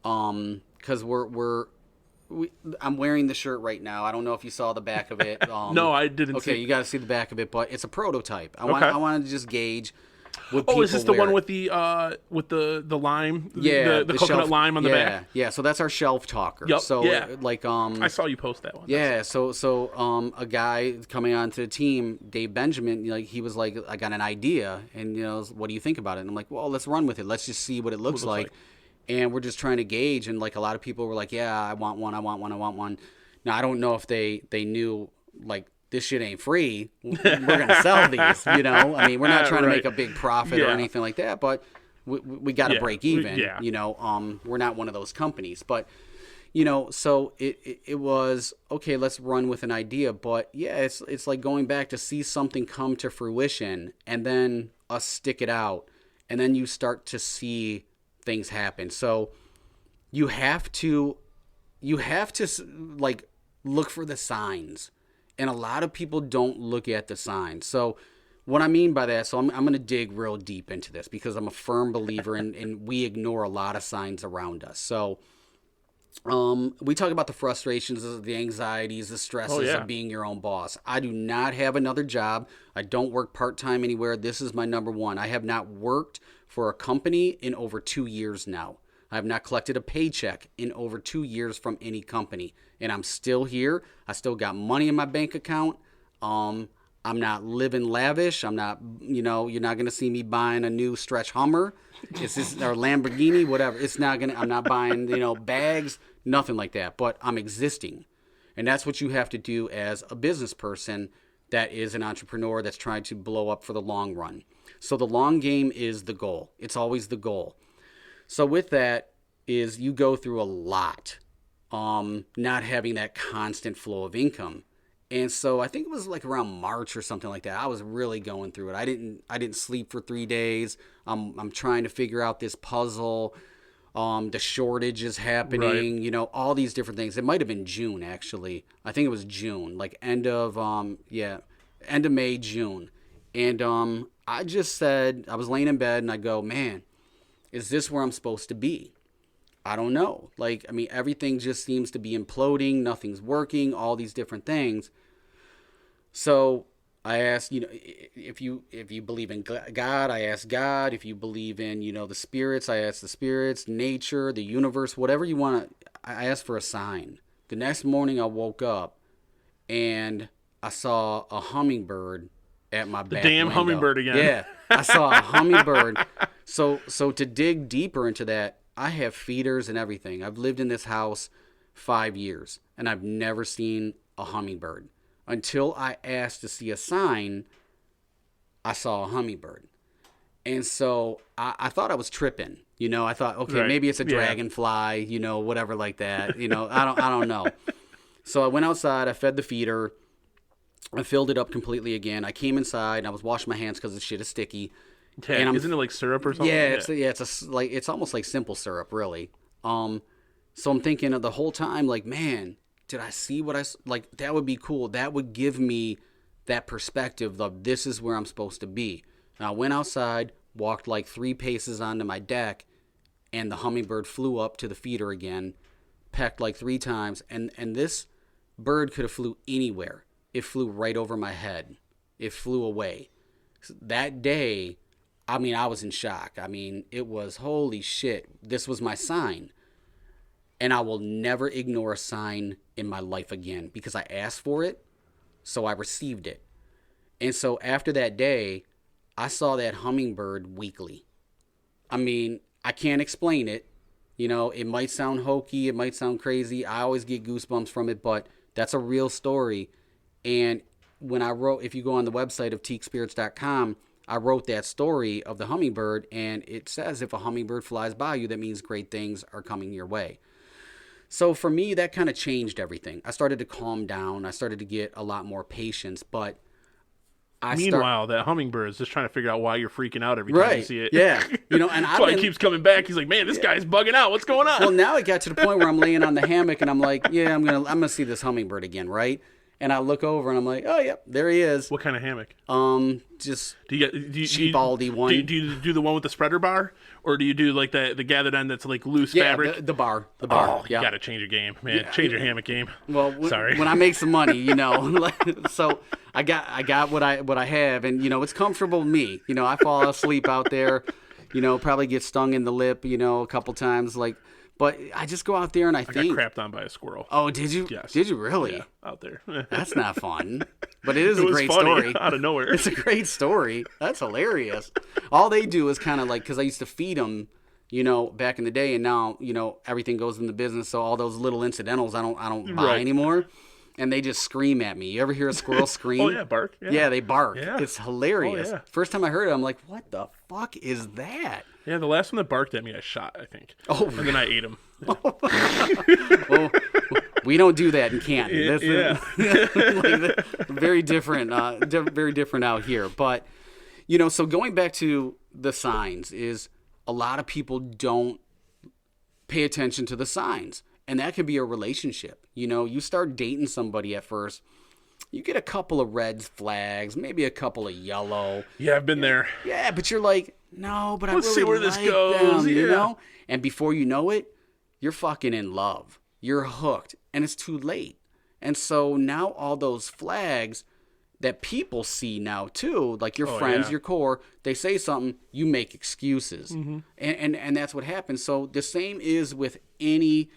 because I'm wearing the shirt right now. I don't know if you saw the back of it. No, I didn't see. Okay, you got to see the back of it, but it's a prototype. I Okay. wanted to just gauge. What people Oh, is this the wear. one with the lime? Yeah, the coconut shelf, lime on the yeah, back. Yeah, so that's our shelf talker. Yep, So yeah. like I saw you post that one. yeah, so a guy coming onto the team, Dave Benjamin, like he was like, I got an idea, and what do you think about it? And I'm like, well, let's run with it. Let's just see what it looks like. And we're just trying to gauge. And like a lot of people were like, yeah, I want one. Now I don't know if they knew like this shit ain't free. We're gonna sell these. I mean, we're not trying to Right. make a big profit or anything like that, but we got to Yeah, break even. yeah. We're not one of those companies, but. So it was okay. Let's run with an idea, but yeah, it's like going back to see something come to fruition, and then us stick it out, and then you start to see things happen. So you have to like look for the signs, and a lot of people don't look at the signs. So what I mean by that, so I'm going to dig real deep into this, because I'm a firm believer in we ignore a lot of signs around us. So. We talk about the frustrations, the anxieties, the stresses of being your own boss. I do not have another job. I don't work part-time anywhere. This is my number one. I have not worked for a company in over 2 years now. I have not collected a paycheck in over 2 years from any company. And I'm still here. I still got money in my bank account. I'm not living lavish. I'm not, you're not going to see me buying a new stretch Hummer. It's just, or Lamborghini, whatever. It's not going to, I'm not buying, bags, nothing like that. But I'm existing. And that's what you have to do as a business person that is an entrepreneur that's trying to blow up for the long run. So the long game is the goal. It's always the goal. So with that is you go through a lot, not having that constant flow of income. And so I think it was like around March or something like that. I was really going through it. I didn't sleep for 3 days. I'm trying to figure out this puzzle. The shortage is happening, Right. All these different things. It might have been June, actually. I think it was June, like end of May, June. And I just said, I was laying in bed and I go, man, is this where I'm supposed to be? I don't know. Like, I mean, everything just seems to be imploding. Nothing's working, all these different things. So I asked, if you believe in God, I asked God. If you believe in, the spirits, I asked the spirits, nature, the universe, whatever you want. I asked for a sign. The next morning I woke up and I saw a hummingbird at my back damn window. hummingbird again. Yeah, I saw a hummingbird. So to dig deeper into that, I have feeders and everything. I've lived in this house 5 years, and I've never seen a hummingbird. until I asked to see a sign. I saw a hummingbird. And so I thought I was tripping. I thought, okay, Right. maybe it's a Yeah. dragonfly, whatever like that. I don't know. So I went outside, I fed the feeder, I filled it up completely again. I came inside and I was washing my hands because the shit is sticky. Yeah, And isn't it like syrup or something? Yeah, it's almost like simple syrup, really. So I'm thinking of the whole time, like, man, did I see what like? That would be cool. That would give me that perspective of this is where I'm supposed to be. And I went outside, walked like 3 paces onto my deck, and the hummingbird flew up to the feeder again, pecked like 3 times, and this bird could have flew anywhere. It flew right over my head. It flew away. That day, I mean, I was in shock. I mean, it was, holy shit, this was my sign. And I will never ignore a sign in my life again because I asked for it, so I received it. And so after that day, I saw that hummingbird weekly. I mean, I can't explain it. It might sound hokey, it might sound crazy. I always get goosebumps from it, but that's a real story. And when I wrote, if you go on the website of teekspirits.com, I wrote that story of the hummingbird, and it says if a hummingbird flies by you, that means great things are coming your way. So for me, that kind of changed everything. I started to calm down. I started to get a lot more patience, but Meanwhile, that hummingbird is just trying to figure out why you're freaking out every time you see it. Yeah. And That's why he keeps coming back. He's like, man, this guy's bugging out. What's going on? Well, now it got to the point where I'm laying on the hammock and I'm like, yeah, I'm gonna see this hummingbird again, right? And I look over and I'm like, oh, yep, there he is. What kind of hammock? Just do you cheap-aldy one. Do you do the one with the spreader bar, or do you do like the gathered end that's like loose yeah, fabric? the bar. Oh, you yeah. gotta change your game, man. Change your hammock game. Well, sorry. When I make some money, so I got what I have, and it's comfortable with me. I fall asleep out there, probably get stung in the lip, a couple times, but I just go out there and I think. Got crapped on by a squirrel. Oh, did you? Yes. Did you really? Yeah, out there. That's not fun. But it is It a was great funny, story. out of nowhere. It's a great story. That's hilarious. All they do is kind of like, because I used to feed them, back in the day, and now, everything goes in the business. So all those little incidentals I don't buy anymore. And they just scream at me. You ever hear a squirrel scream? Oh, yeah, bark. Yeah, they bark. Yeah. It's hilarious. Oh, yeah. First time I heard it, I'm like, what the fuck is that? Yeah, the last one that barked at me, I shot, I think. Oh, and then I ate him. Well, we don't do that in Canton. Very different. Very different out here. But so going back to the signs is a lot of people don't pay attention to the signs, and that could be a relationship. You start dating somebody at first, you get a couple of red flags, maybe a couple of yellow. Yeah, I've been there. Yeah, but you're like, no, but Let's I really see where this like goes. them, Yeah. And before you know it, you're fucking in love. You're hooked, and it's too late. And so now all those flags that people see now too, like your friends, your core, they say something, you make excuses. Mm-hmm. And that's what happens. So the same is with any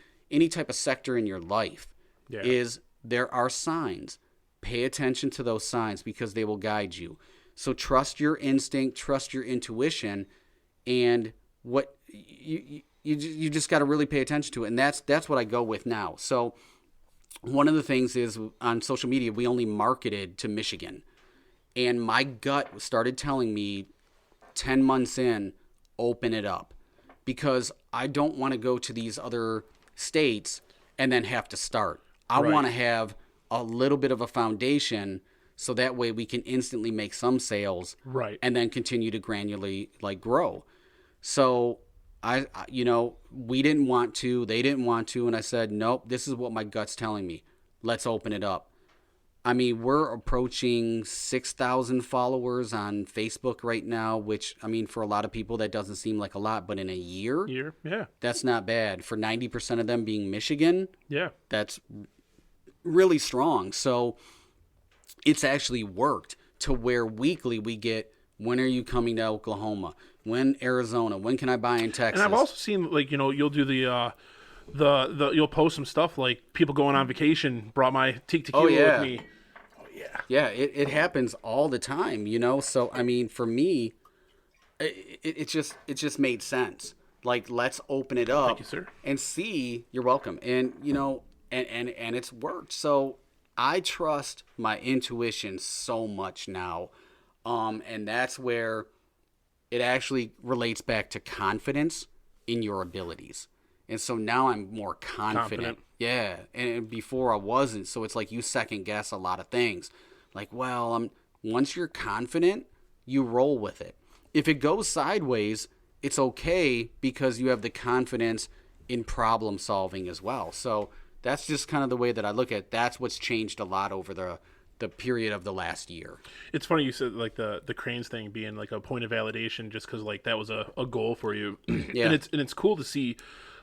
type of sector in your life. Yeah. Is there are signs. Pay attention to those signs because they will guide you. So trust your instinct, trust your intuition, and what you just got to really pay attention to it. And that's what I go with now. So one of the things is on social media, we only marketed to Michigan. And my gut started telling me 10 months in, open it up. Because I don't want to go to these other states and then have to start. I want to have a little bit of a foundation so that way we can instantly make some sales. Right. And then continue to granularly grow. So we didn't want to, they didn't want to, and I said, nope, this is what my gut's telling me. Let's open it up. I mean, we're approaching 6,000 followers on Facebook right now, which, I mean, for a lot of people, that doesn't seem like a lot, but in a year, yeah, that's not bad. For 90% of them being Michigan, yeah, that's really strong. So it's actually worked to where weekly we get, when are you coming to Oklahoma? When Arizona? When can I buy in Texas? And I've also seen, you'll do the you'll post some stuff like people going on vacation brought my Teeq Tequila with me. Oh yeah. Yeah, it happens all the time, So I mean, for me, it just made sense. Like, let's open it up. Thank you, sir. And see. You're welcome. And and it's worked. So I trust my intuition so much now. And that's where it actually relates back to confidence in your abilities. And so now I'm more confident. Yeah. And before I wasn't. So it's like you second guess a lot of things. Like, well, once you're confident, you roll with it. If it goes sideways, it's okay because you have the confidence in problem solving as well. So that's just kind of the way that I look at it. That's what's changed a lot over the period of the last year. It's funny you said like the cranes thing being like a point of validation just because like that was a goal for you. Yeah. And it's cool to see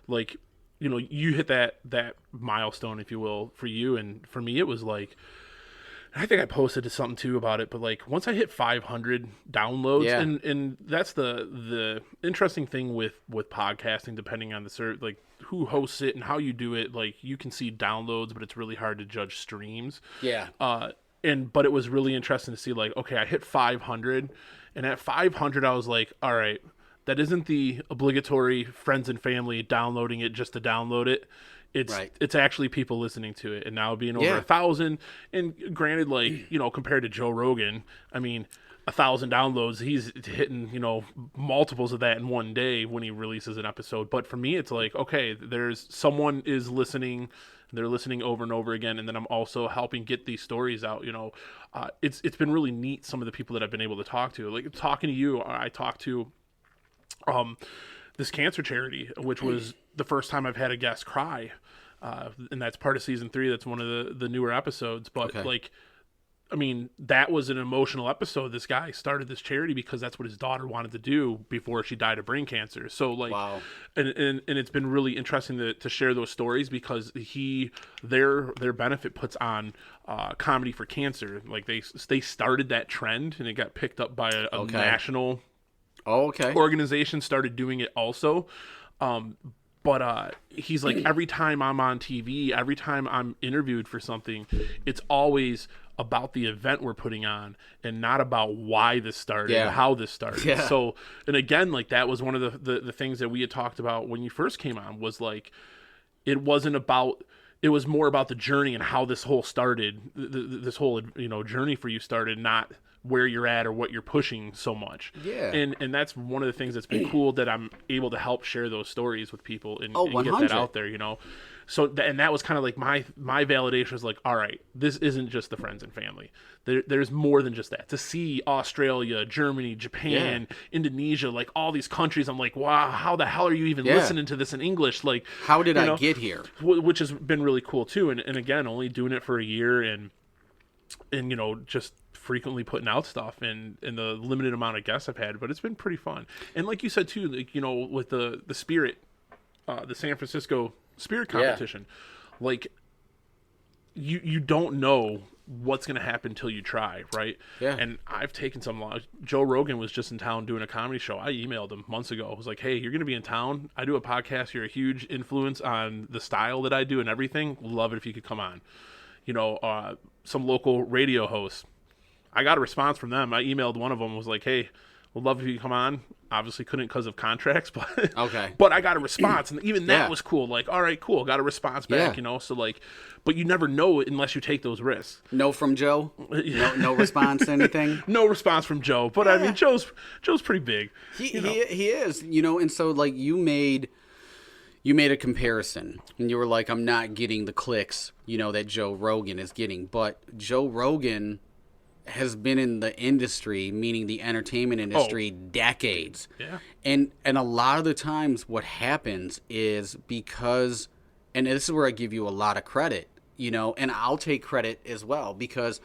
like, you know, you hit that milestone, if you will, for you. And for me, it was like, I think I posted something too about it, but like once I hit 500 downloads, Yeah. and that's the interesting thing with podcasting, depending on like who hosts it and how you do it, like you can see downloads, but it's really hard to judge streams. Yeah. But it was really interesting to see like, okay, I hit 500, and at 500 I was like, all right, that isn't the obligatory friends and family downloading it just to download it. It's actually people listening to it, and now being over 1,000. And granted, like, you know, compared to Joe Rogan, I mean, 1,000 downloads, he's hitting, you know, multiples of that in one day when he releases an episode. But for me, it's like, okay, there's someone is listening, they're listening over and over again, and then I'm also helping get these stories out. You know, it's been really neat. Some of the people that I've been able to talk to, like talking to you, I talked to this cancer charity, which was the first time I've had a guest cry. And that's part of season 3. That's one of the newer episodes. But like, I mean, that was an emotional episode. This guy started this charity because that's what his daughter wanted to do before she died of brain cancer. So like, wow. And it's been really interesting to share those stories because their benefit puts on comedy for cancer. Like they started that trend, and it got picked up by a national organization started doing it also. But he's like, every time I'm on TV, every time I'm interviewed for something, it's always about the event we're putting on and not about why this started or how this started. Yeah. So, and again, like that was one of the things that we had talked about when you first came on, was like, it was more about the journey and how this whole started, this whole, you know, journey for you started, not where you're at or what you're pushing so much. Yeah. And that's one of the things that's been cool, that I'm able to help share those stories with people and get that out there, you know? So, and that was kind of like my validation was like, all right, this isn't just the friends and family. There's more than just that. To see Australia, Germany, Japan, Indonesia, like all these countries, I'm like, wow, how the hell are you even listening to this in English? Like, how did I get here? Which has been really cool too. And again, only doing it for a year and you know, just frequently putting out stuff and the limited amount of guests I've had, but it's been pretty fun. And like you said too, like, you know, with the Spirit, the San Francisco Spirit competition, like you don't know what's going to happen until you try, right? Yeah. And I've taken Joe Rogan was just in town doing a comedy show. I emailed him months ago. I was like, hey, you're going to be in town. I do a podcast. You're a huge influence on the style that I do and everything. Love it if you could come on. You know, some local radio hosts. I got a response from them. I emailed one of them, was like, hey, would love if you come on. Obviously couldn't because of contracts, but but I got a response, and even that was cool. Like, all right, cool, got a response back, you know. So like, but you never know unless you take those risks. No from Joe? No response, anything? No response from Joe, but I mean, Joe's pretty big. He is, you know. And so like you made a comparison, and you were like, I'm not getting the clicks, you know, that Joe Rogan is getting, but Joe Rogan has been in the industry, meaning the entertainment industry, decades. Yeah. And a lot of the times what happens is because, and this is where I give you a lot of credit, you know, and I'll take credit as well, because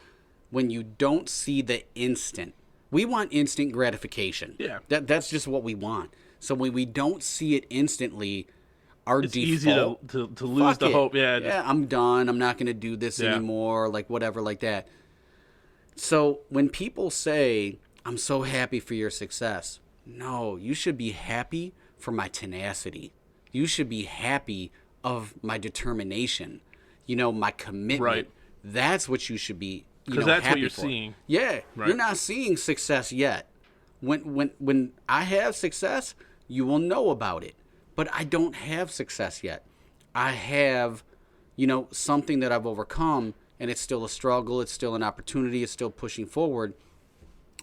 when you don't see the instant, we want instant gratification. Yeah. That's just what we want. So when we don't see it instantly, it's default, easy to lose the hope. Yeah, I'm done. I'm not going to do this anymore, like whatever, like that. So when people say, I'm so happy for your success, no, you should be happy for my tenacity. You should be happy of my determination, you know, my commitment. Right. That's what you should be, because that's what you're seeing. Yeah, right. You're not seeing success yet. When I have success, you will know about it. But I don't have success yet. I have, you know, something that I've overcome, and it's still a struggle. It's still an opportunity. It's still pushing forward.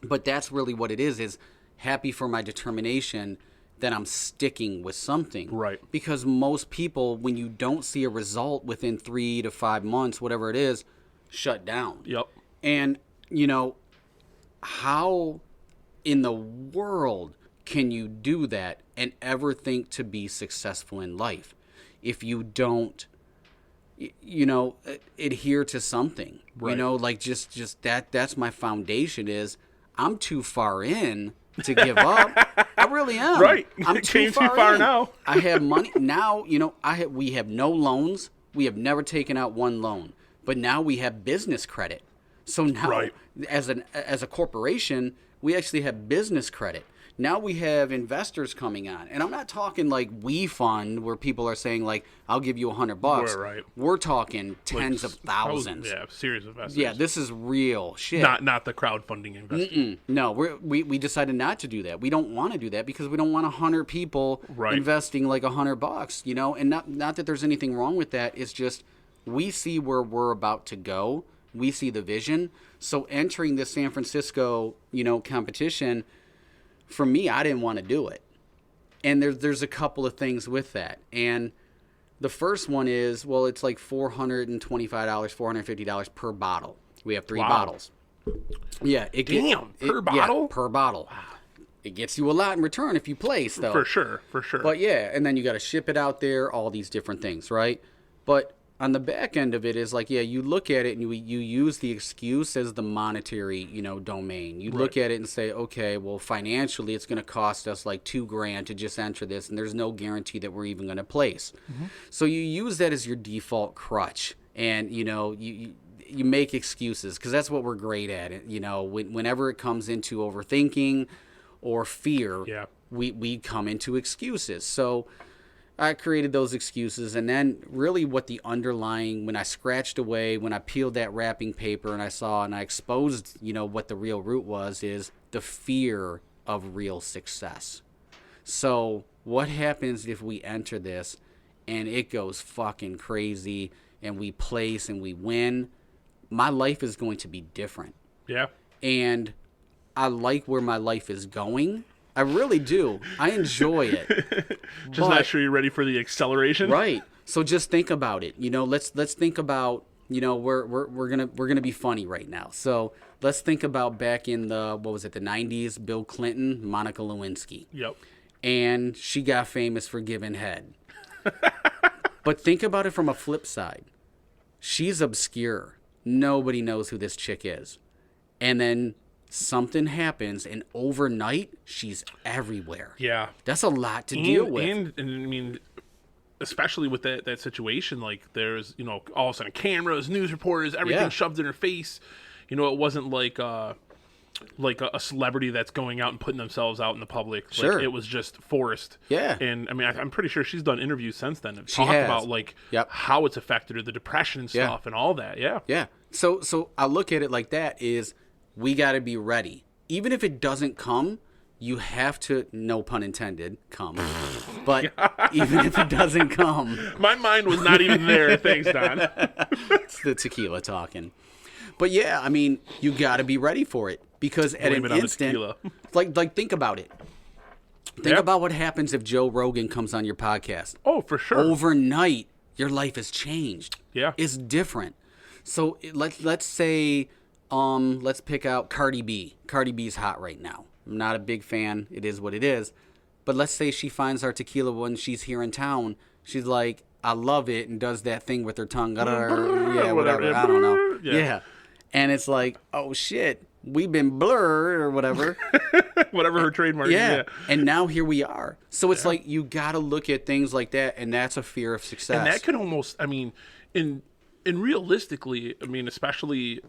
But that's really what it is happy for my determination that I'm sticking with something. Right. Because most people, when you don't see a result within 3 to 5 months, whatever it is, shut down. Yep. And, you know, how in the world can you do that and ever think to be successful in life if you don't, you know, adhere to something? Right. You know, like just that's my foundation is I'm too far in to give up. I really am. Right. I'm Came too far in. now. I have money now. You know, we have no loans. We have never taken out one loan, but now we have business credit. So now, Right. as a corporation, we actually have business credit. Now we have investors coming on, and I'm not talking like we fund where people are saying like I'll give you $100. Right. We're talking tens of thousands. Yeah, serious investors. Yeah, this is real shit. Not the crowdfunding investors. No, we decided not to do that. We don't want to do that because we don't want 100 people Right. investing like $100, you know. And not that there's anything wrong with that. It's just we see where we're about to go. We see the vision. So entering the San Francisco, you know, competition, for me, I didn't want to do it. And there's a couple of things with that. And the first one is, well, it's like $425, $450 per bottle. We have 3 Wow. bottles. Yeah. Per bottle? Yeah, per bottle. It gets you a lot in return if you place, though. For sure. But yeah, and then you got to ship it out there, all these different things, right? But on the back end of it is like, yeah, you look at it and you use the excuse as the monetary, you know, domain. You look at it and say, okay, well, financially, it's going to cost us like $2,000 to just enter this, and there's no guarantee that we're even going to place. So you use that as your default crutch, and you know, you make excuses because that's what we're great at. You know, whenever it comes into overthinking or fear, Yeah. we come into excuses. So I created those excuses, and then really what the underlying, when I scratched away, when I peeled that wrapping paper and I exposed, you know, what the real root was, is the fear of real success. So what happens if we enter this and it goes fucking crazy and we place and we win? My life is going to be different. Yeah. And I like where my life is going. I really do. I enjoy it. Just not sure you're ready for the acceleration. Right. So just think about it. You know, let's think about, you know, we're gonna be funny right now. So let's think about back in the, what was it, the 90s, Bill Clinton, Monica Lewinsky. Yep. And she got famous for giving head. But think about it from a flip side. She's obscure. Nobody knows who this chick is. And then something happens, and overnight, she's everywhere. Yeah. That's a lot to deal with. And I mean, especially with that situation, like there's, you know, all of a sudden cameras, news reporters, everything shoved in her face. You know, it wasn't like a celebrity that's going out and putting themselves out in the public. Sure. Like, it was just forced. Yeah. And I mean, I'm pretty sure she's done interviews since then and She talked has. about like how it's affected her, the depression and stuff and all that. Yeah. Yeah. So I look at it like that is, we got to be ready. Even if it doesn't come, you have to, no pun intended, come. But even if it doesn't come. My mind was not even there. Thanks, Don. It's the tequila talking. But yeah, I mean, you got to be ready for it. Because at Blame an it on the instant, tequila. like think about it. Think about what happens if Joe Rogan comes on your podcast. Oh, for sure. Overnight, your life has changed. Yeah. It's different. So let's say, let's pick out Cardi B. Cardi B's hot right now. I'm not a big fan. It is what it is. But let's say she finds our tequila when she's here in town. She's like, I love it, and does that thing with her tongue. Yeah, whatever. I don't know. Yeah. And it's like, oh, shit. We've been blurred or whatever. Whatever her trademark is. Yeah. And now here we are. So it's like you got to look at things like that, and that's a fear of success. And that could almost, I mean, in realistically, I mean, especially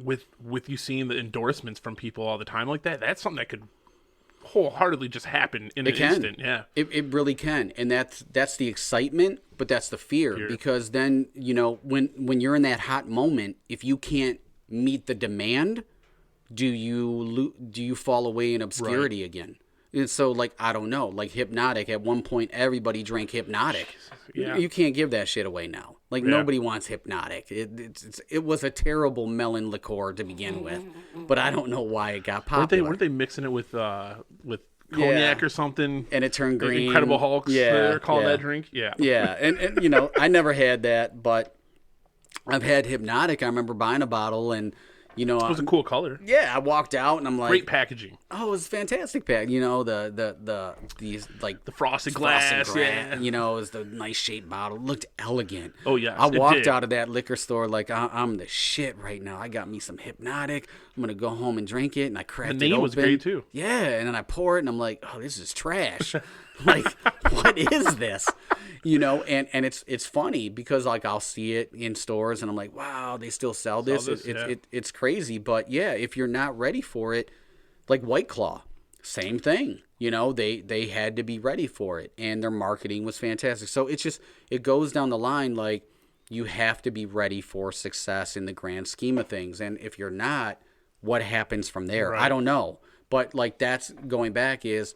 with you seeing the endorsements from people all the time like that, that's something that could wholeheartedly just happen in an instant. Yeah. It really can. And that's the excitement, but that's the fear. Because then, you know, when you're in that hot moment, if you can't meet the demand, do you fall away in obscurity again? And so, like, I don't know, like Hypnotic, at one point, everybody drank Hypnotic. Yeah. You can't give that shit away now. Like, nobody wants Hypnotic. It was a terrible melon liqueur to begin with, but I don't know why it got popular. Weren't they mixing it with cognac or something? And it turned green. Incredible Hulks, they're calling that drink? Yeah. Yeah, and you know, I never had that, but I've had Hypnotic. I remember buying a bottle, and you know, it was a cool color. Yeah, I walked out and I'm like, great packaging. Oh, it was fantastic pack. You know, these like the frosted glass, yeah. You know, it was the nice shaped bottle. It looked elegant. Oh yeah, I walked out of that liquor store like I'm the shit right now. I got me some Hypnotic. I'm gonna go home and drink it, and I cracked it open. The name was great too. Yeah, and then I pour it, and I'm like, oh, this is trash. Like, what is this? You know, and it's funny because like I'll see it in stores and I'm like, wow, they still sell this. It's crazy, but yeah, if you're not ready for it, like White Claw, same thing. You know, they had to be ready for it, and their marketing was fantastic. So it goes down the line, like you have to be ready for success in the grand scheme of things, and if you're not, what happens from there? Right. I don't know, but like that's going back is,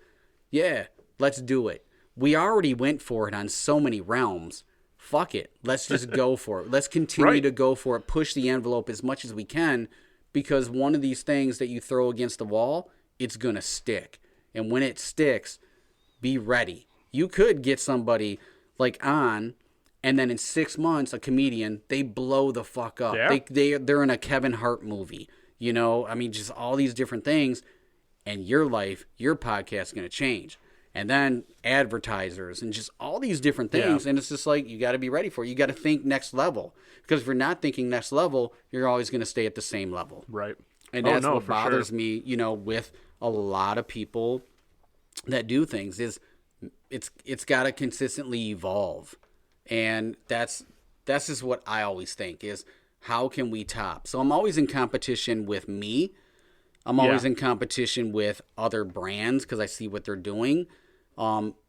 yeah, let's do it. We already went for it on so many realms. Fuck it. Let's just go for it. Let's continue to go for it. Push the envelope as much as we can, because one of these things that you throw against the wall, it's going to stick. And when it sticks, be ready. You could get somebody like on, and then in 6 months, a comedian, they blow the fuck up. Yeah. They're in a Kevin Hart movie. You know, I mean, just all these different things. And your life, your podcast is going to change. And then advertisers and just all these different things. Yeah. And it's just like, you got to be ready for it. You got to think next level. Because if you're not thinking next level, you're always going to stay at the same level. Right. And that's what bothers me, you know, with a lot of people that do things is it's got to consistently evolve. And that's just what I always think is, how can we top? So I'm always in competition with me. I'm always in competition with other brands because I see what they're doing.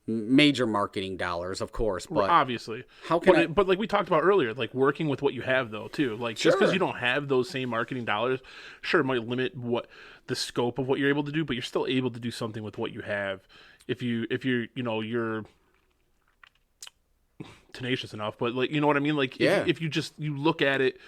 Major marketing dollars, of course, but obviously, how can but like we talked about earlier, like working with what you have though too. Like just because you don't have those same marketing dollars, sure, it might limit what the scope of what you're able to do, but you're still able to do something with what you have. If you're you're tenacious enough, but like, you know what I mean? Like if you look at it,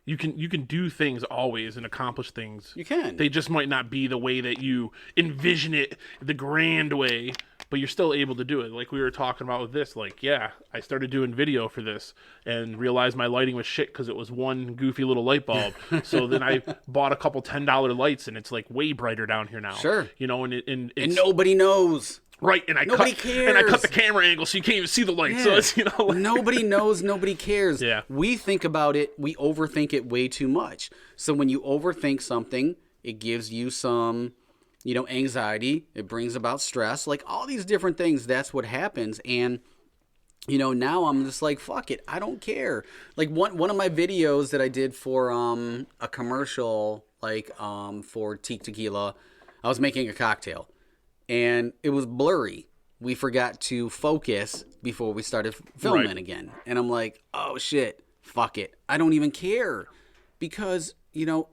you can do things always and accomplish things. You can. They just might not be the way that you envision it, the grand way, but you're still able to do it. Like we were talking about with this, like, yeah, I started doing video for this and realized my lighting was shit because it was one goofy little light bulb. So then I bought a couple $10 lights, and it's like way brighter down here now. Sure. You know, and nobody knows. Right, and I cut the camera angle so you can't even see the light. Yeah. So it's, you know, like... nobody knows, nobody cares. Yeah. We think about it, we overthink it way too much. So when you overthink something, it gives you some, you know, anxiety. It brings about stress, like all these different things. That's what happens. And you know, now I'm just like, fuck it, I don't care. Like one of my videos that I did for a commercial, like for Teeq Tequila, I was making a cocktail. And it was blurry. We forgot to focus before we started filming again. And I'm like, oh, shit, fuck it. I don't even care. Because, you know,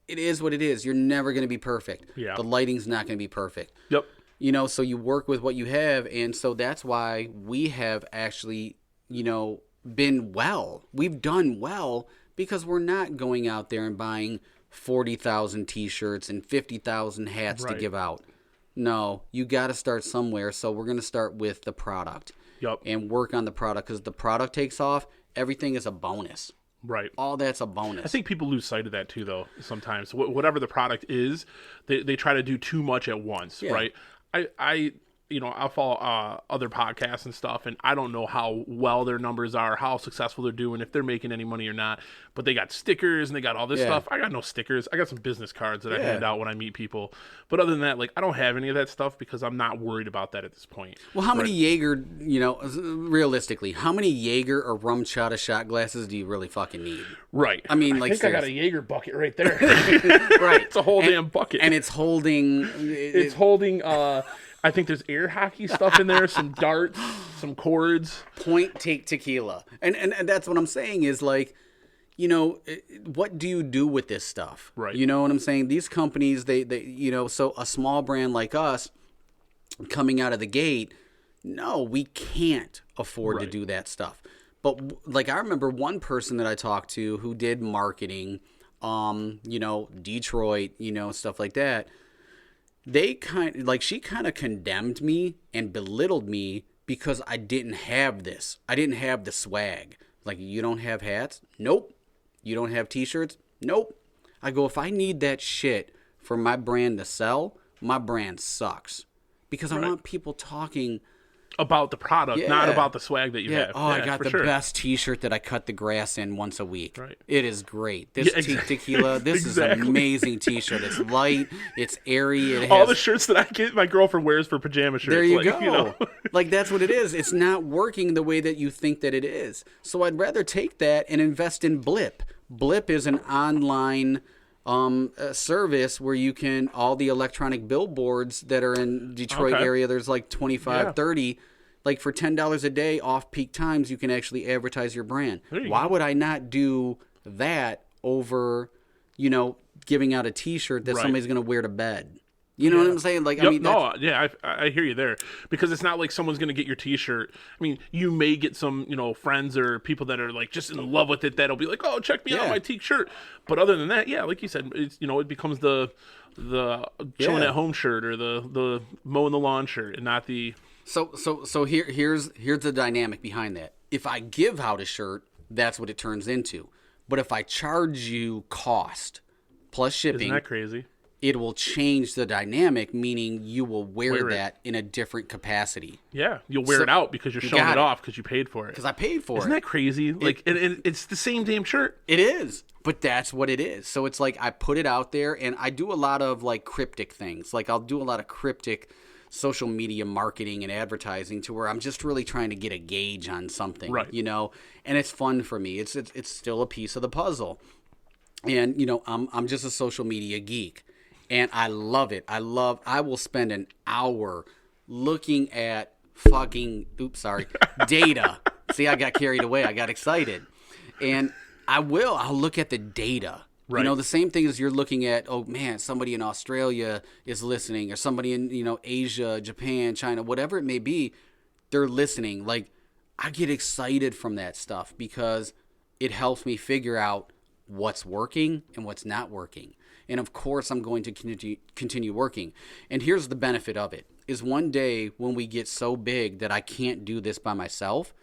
it is what it is. You're never going to be perfect. Yeah. The lighting's not going to be perfect. Yep. You know, so you work with what you have. And so that's why we have actually, you know, been well. We've done well because we're not going out there and buying 40,000 T-shirts and 50,000 hats to give out. No, you got to start somewhere. So we're going to start with the product. Yep. And work on the product, because the product takes off, everything is a bonus. Right. All that's a bonus. I think people lose sight of that too, though, sometimes. Whatever the product is, they try to do too much at once, right? I you know, I'll follow other podcasts and stuff, and I don't know how well their numbers are, how successful they're doing, if they're making any money or not. But they got stickers and they got all this stuff. I got no stickers. I got some business cards that I hand out when I meet people. But other than that, like, I don't have any of that stuff because I'm not worried about that at this point. Well, how many Jaeger, you know, realistically, how many Jaeger or rum chata shot glasses do you really fucking need? Right. I mean, like, I got a Jaeger bucket right there. Right. It's a whole damn bucket. And it's holding... It's holding... I think there's air hockey stuff in there, some darts, some cords. Point Teeq Tequila. And that's what I'm saying is, like, you know, what do you do with this stuff? Right. You know what I'm saying? These companies, they you know, so a small brand like us, coming out of the gate, no, we can't afford to Right. do that stuff. But like I remember one person that I talked to who did marketing, Detroit, stuff like that. She kind of condemned me and belittled me because I didn't have this. I didn't have the swag. Like, you don't have hats? Nope. You don't have t-shirts? Nope. I go, if I need that shit for my brand to sell, my brand sucks. Because I want people talking About the product, not Yeah. about the swag that you have. Oh, I Yeah, got for the sure. best T-shirt that I cut the grass in once a week. Right. It is great. This Yeah, Teeq Tequila, this Exactly. is an amazing T-shirt. It's light, it's airy. It All has, the shirts that I get, my girlfriend wears for pajama shirts. there you like, go. Like, that's what it is. It's not working the way that you think that it is. So I'd rather take that and invest in Blip. Blip is an online service where you can, all the electronic billboards that are in Detroit Okay. area, there's like 25, Yeah. 30. Like, for $10 a day off peak times, you can actually advertise your brand. There you Why go. would I not do that over, giving out a T-shirt that Right. somebody's going to wear to bed? You know what I'm saying? Like, I Yep, mean, no, yeah, I hear you there, because it's not like someone's gonna get your T-shirt. I mean, you may get some, friends or people that are like just in love with it that'll be like, oh, check me out, Yeah. my Teeq shirt. But other than that, yeah, like you said, it's it becomes the chilling Yeah. at home shirt or the mowing the lawn shirt, and not the So here's the dynamic behind that. If I give out a shirt, that's what it turns into. But if I charge you cost plus shipping, isn't that crazy? it will change the dynamic, meaning you will wear Wear it. that in a different capacity. Yeah, you'll wear So- it out because you're showing got it it. off because you paid for it. Because I paid for Isn't it. that crazy? Like, and it's the same damn shirt. It is, but that's what it is. So it's like I put it out there, and I do a lot of like cryptic things. Like, I'll do a lot of cryptic social media marketing and advertising to where I'm just really trying to get a gauge on something, Right. And it's fun for me. It's still a piece of the puzzle, and I'm just a social media geek, and I love it. I will spend an hour looking at data. See, I got carried away. I got excited. And I'll look at the data. Right. The same thing as you're looking at, oh man, somebody in Australia is listening, or somebody in, Asia, Japan, China, whatever it may be, they're listening. Like, I get excited from that stuff because it helps me figure out what's working and what's not working. And of course, I'm going to continue working. And here's the benefit of it, is one day when we get so big that I can't do this by myself,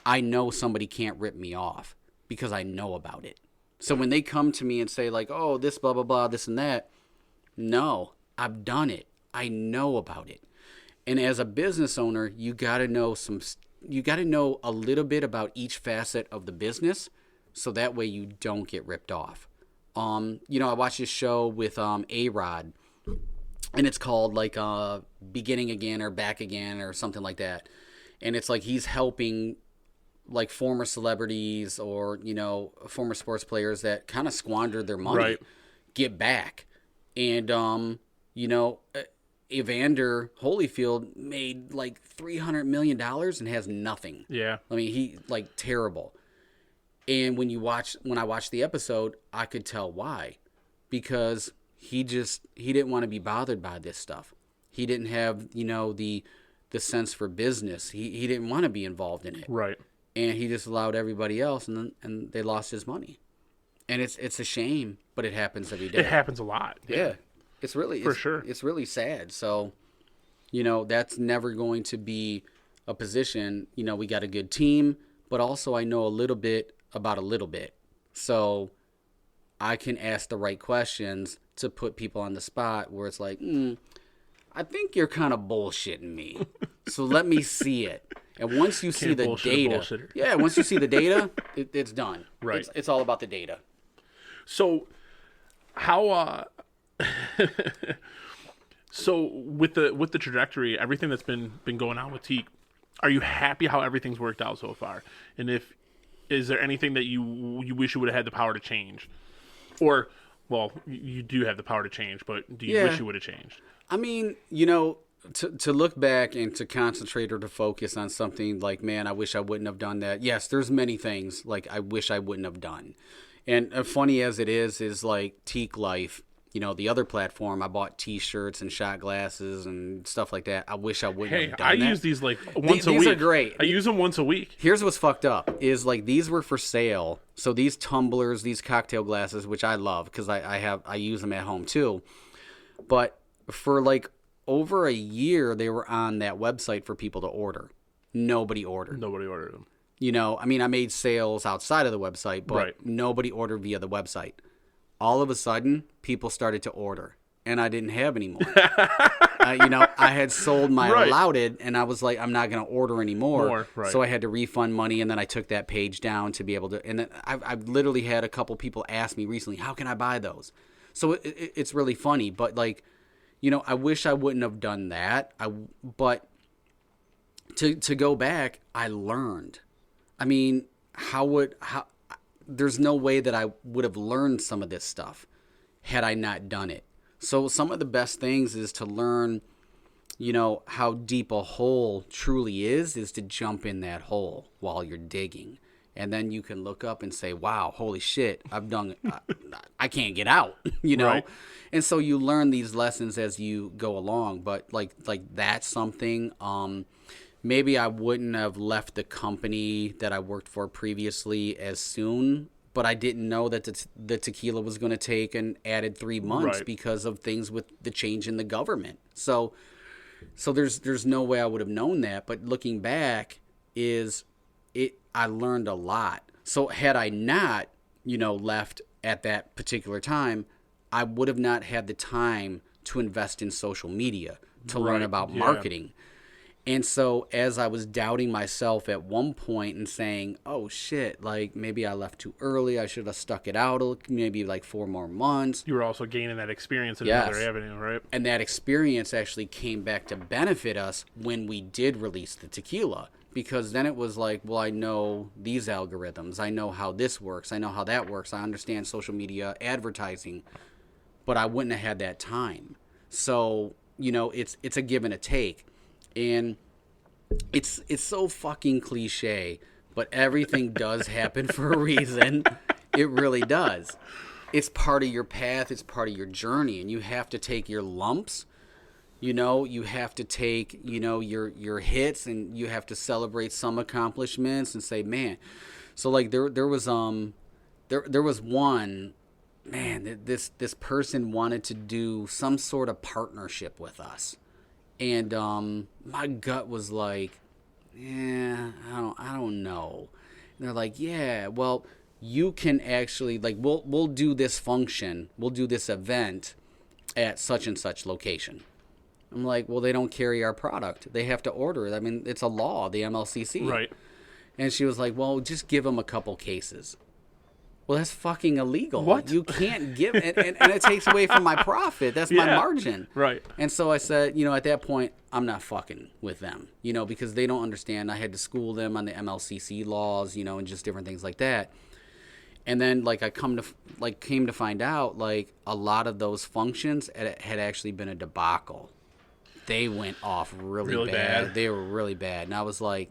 I know somebody can't rip me off because I know about it. So when they come to me and say like, oh, this blah, blah, blah, this and that, no, I've done it. I know about it. And as a business owner, you got to know a little bit about each facet of the business, so that way you don't get ripped off. I watched this show with A-Rod, and it's called like Beginning Again or Back Again or something like that. And it's like he's helping like former celebrities or, former sports players that kind of squandered their money Right. get back. And, Evander Holyfield made like $300 million and has nothing. Yeah. I mean, he like terrible. And when I watched the episode, I could tell why, because he didn't want to be bothered by this stuff. He didn't have, the sense for business. He didn't want to be involved in it. Right. And he just allowed everybody else, and they lost his money. And it's a shame, but it happens every day. It happens a lot. Yeah. It's really For sure. It's really sad. So, that's never going to be a position. We got a good team, but also I know a little bit about a little bit. So I can ask the right questions to put people on the spot where it's like, I think you're kind of bullshitting me. So let me see it. And once you see Can't the bullshit a data, bullshitter. once you see the data, it's done. Right. It's all about the data. So, how? So with the trajectory, everything that's been going on with Teeq, are you happy how everything's worked out so far? And is there anything that you wish you would have had the power to change, or well, you do have the power to change, but do you wish you would have changed? I mean, to look back and to concentrate or to focus on something like, man, I wish I wouldn't have done that. Yes, there's many things like I wish I wouldn't have done. And funny as it is like Teeq life, the other platform, I bought T-shirts and shot glasses and stuff like that. I wish I wouldn't have done I that. use these like once a week. These are great. I use them once a week. Here's what's fucked up is like these were for sale. So these tumblers, these cocktail glasses, which I love because I use them at home too. But for like over a year, they were on that website for people to order. Nobody ordered. Nobody ordered them. I mean, I made sales outside of the website, but Right. nobody ordered via the website. All of a sudden, people started to order, and I didn't have any more. I had sold my Right. allowed, and I was like, I'm not going to order anymore. Right. So I had to refund money, and then I took that page down to be able to. And then I've literally had a couple people ask me recently, how can I buy those? So it's really funny, but like, I wish I wouldn't have done that. But to go back, I learned. I mean, there's no way that I would have learned some of this stuff had I not done it. So some of the best things is to learn, how deep a hole truly is to jump in that hole while you're digging. And then you can look up and say, wow, holy shit, I've done it. I can't get out, Right. And so you learn these lessons as you go along. But like that's something, maybe I wouldn't have left the company that I worked for previously as soon, but I didn't know that the tequila was going to take an added 3 months Right. because of things with the change in the government. So there's no way I would have known that. But looking back, I learned a lot. So had I not, left at that particular time, I would have not had the time to invest in social media, to learn Right. about Yeah. marketing. And so as I was doubting myself at one point and saying, oh shit, like maybe I left too early. I should have stuck it out maybe like 4 more months. You were also gaining that experience in Yes. another avenue, right? And that experience actually came back to benefit us when we did release the tequila. Because then it was like, well, I know these algorithms. I know how this works. I know how that works. I understand social media advertising. But I wouldn't have had that time. So, it's a give and a take. And it's so fucking cliche, but everything does happen for a reason. It really does. It's part of your path. It's part of your journey. And you have to take your lumps. You have to take, your hits, and you have to celebrate some accomplishments and say, man. So like there was one, man, this person wanted to do some sort of partnership with us. And my gut was like, I don't know. And they're like, yeah, well, you can actually, like, we'll do this function, we'll do this event at such and such location. I'm like, well, they don't carry our product. They have to order it. I mean, it's a law, the MLCC. Right. And she was like, well, just give them a couple cases. Well, that's fucking illegal. What? You can't give it, and it takes away from my profit. That's my Yeah. margin. Right. And so I said, at that point, I'm not fucking with them, because they don't understand. I had to school them on the MLCC laws, and just different things like that. And then, like, I came to find out, like, a lot of those functions had actually been a debacle. They went off really bad. They were really bad. And I was like,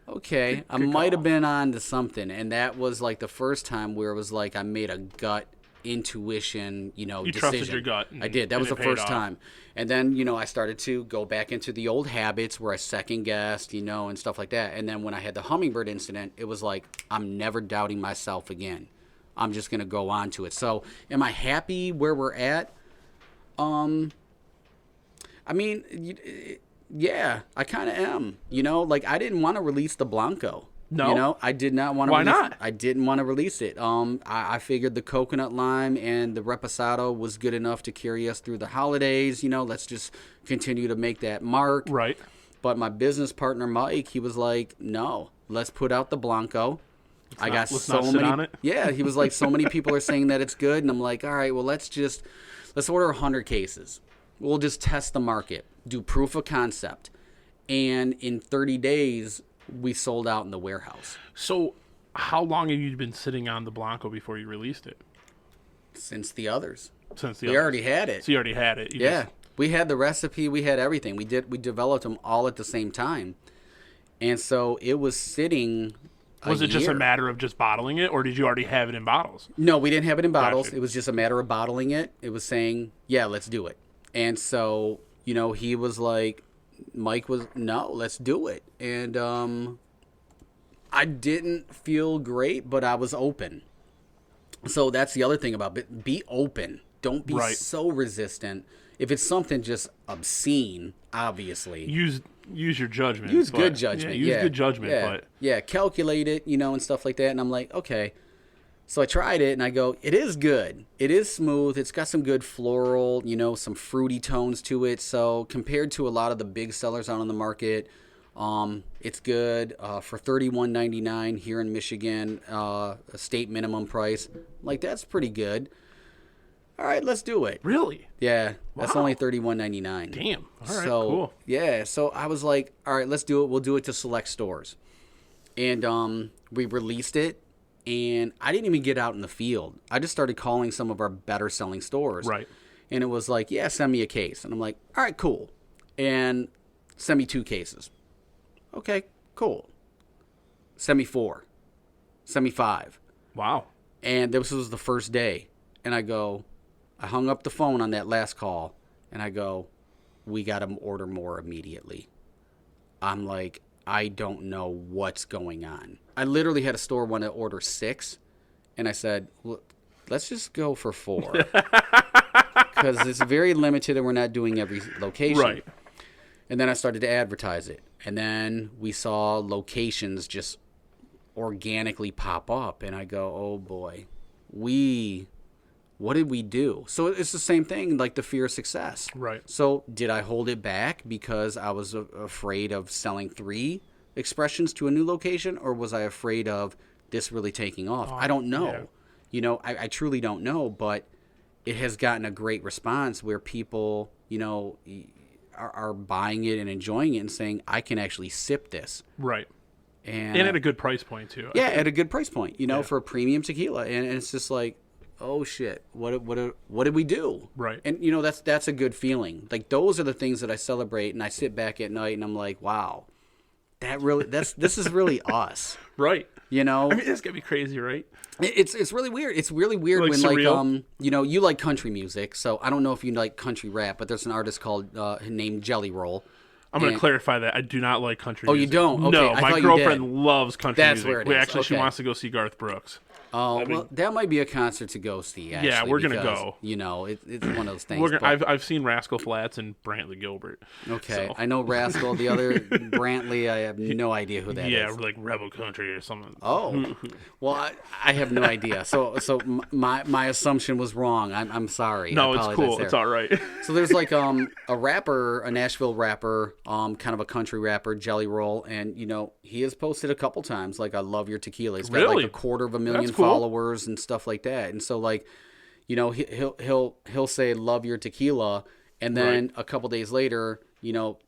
okay, I might have been on to something. And that was like the first time where it was like I made a gut intuition, decision. You trusted your gut. I did. That was the paid first off. time. And then, I started to go back into the old habits where I second guessed, and stuff like that. And then when I had the hummingbird incident, it was like, I'm never doubting myself again. I'm just going to go on to it. So am I happy where we're at? I mean, yeah, I kind of am. Like I didn't want to release the Blanco. No? I did not want to. Why release not? It. I didn't want to release it. I figured the coconut lime and the reposado was good enough to carry us through the holidays. Let's just continue to make that mark. Right. But my business partner Mike, he was like, "No, let's put out the Blanco." Let's not sit on it. Yeah, he was like, so many people are saying that it's good, and I'm like, all right, well, let's order 100 cases. We'll just test the market, do proof of concept. And in 30 days, we sold out in the warehouse. So how long have you been sitting on the Blanco before you released it? Since the others. We already had it. So you already had it. Yeah. We had the recipe. We had everything. We developed them all at the same time. And so it was sitting Was it just a year. matter of just bottling it, or did you already have it in bottles? No, we didn't have it in bottles. Gotcha. It was just a matter of bottling it. It was saying, yeah, let's do it. And so, he was like, Mike was, no, let's do it. And I didn't feel great, but I was open. So that's the other thing about it. Be open. Don't be so resistant. If it's something just obscene, obviously. Use your judgment. Use good judgment. Yeah, use good judgment. Yeah. But Calculate it, and stuff like that. And I'm like, okay. So I tried it, and I go, it is good. It is smooth. It's got some good floral, some fruity tones to it. So compared to a lot of the big sellers out on the market, it's good. For $31.99 here in Michigan, a state minimum price. Like, that's pretty good. All right, let's do it. really, Yeah, that's Wow. only $31.99. damn. All right, So, cool. yeah, so I was like, all right, let's do it. We'll do it to select stores. And we released it, and I didn't even get out in the field. I just started calling some of our better selling stores. Right. And it was like, yeah, send me a case. And I'm like, all right, cool. And send me 2 cases. Okay, cool. Send me 4. Send me 5. Wow. And this was the first day. And I hung up the phone on that last call, and I go, we got to order more immediately. I'm like, I don't know what's going on. I literally had a store want to order 6, and I said, well, let's just go for 4. Because it's very limited, and we're not doing every location. Right. And then I started to advertise it. And then we saw locations just organically pop up, and I go, oh boy, what did we do? So it's the same thing, like the fear of success. Right. So did I hold it back because I was afraid of selling 3 expressions to a new location, or was I afraid of this really taking off? I don't know. Yeah. I truly don't know, but it has gotten a great response where people, are buying it and enjoying it and saying, I can actually sip this. Right. And at a good price point too. yeah, at a good price point, for a premium tequila. And it's just like, oh shit, what did we do? Right. And that's a good feeling. Like, those are the things that I celebrate, and I sit back at night and I'm like, wow, this is really us. Right. I mean, it's gonna be crazy, right? It's really weird. It's really weird Like when surreal? you like country music. So I don't know if you like country rap, but there's an artist called named Jelly Roll. I'm going to And- clarify that. I do not like country Oh, music. you don't? Okay, No, I my thought you girlfriend did. loves country That's music. where it Wait, is. actually, she Okay. wants to go see Garth Brooks. Oh, well, that might be a concert to go see. Actually, Yeah, we're gonna because, go. It's one of those things. We're gonna, but- I've seen Rascal Flatts and Brantley Gilbert. okay, so- I know Rascal. The other Brantley, I have no idea who that is. Yeah, like Rebel Country or something. Oh, well, I have no idea. So my assumption was wrong. I'm sorry. No, I it's apologize cool. there. It's all right. So there's like a rapper, a Nashville rapper, kind of a country rapper, Jelly Roll, and he has posted a couple times like, I love your tequila. He's got Really? like 250,000 That's cool. followers and stuff like that. And so like, he'll say love your tequila, and then a couple days later,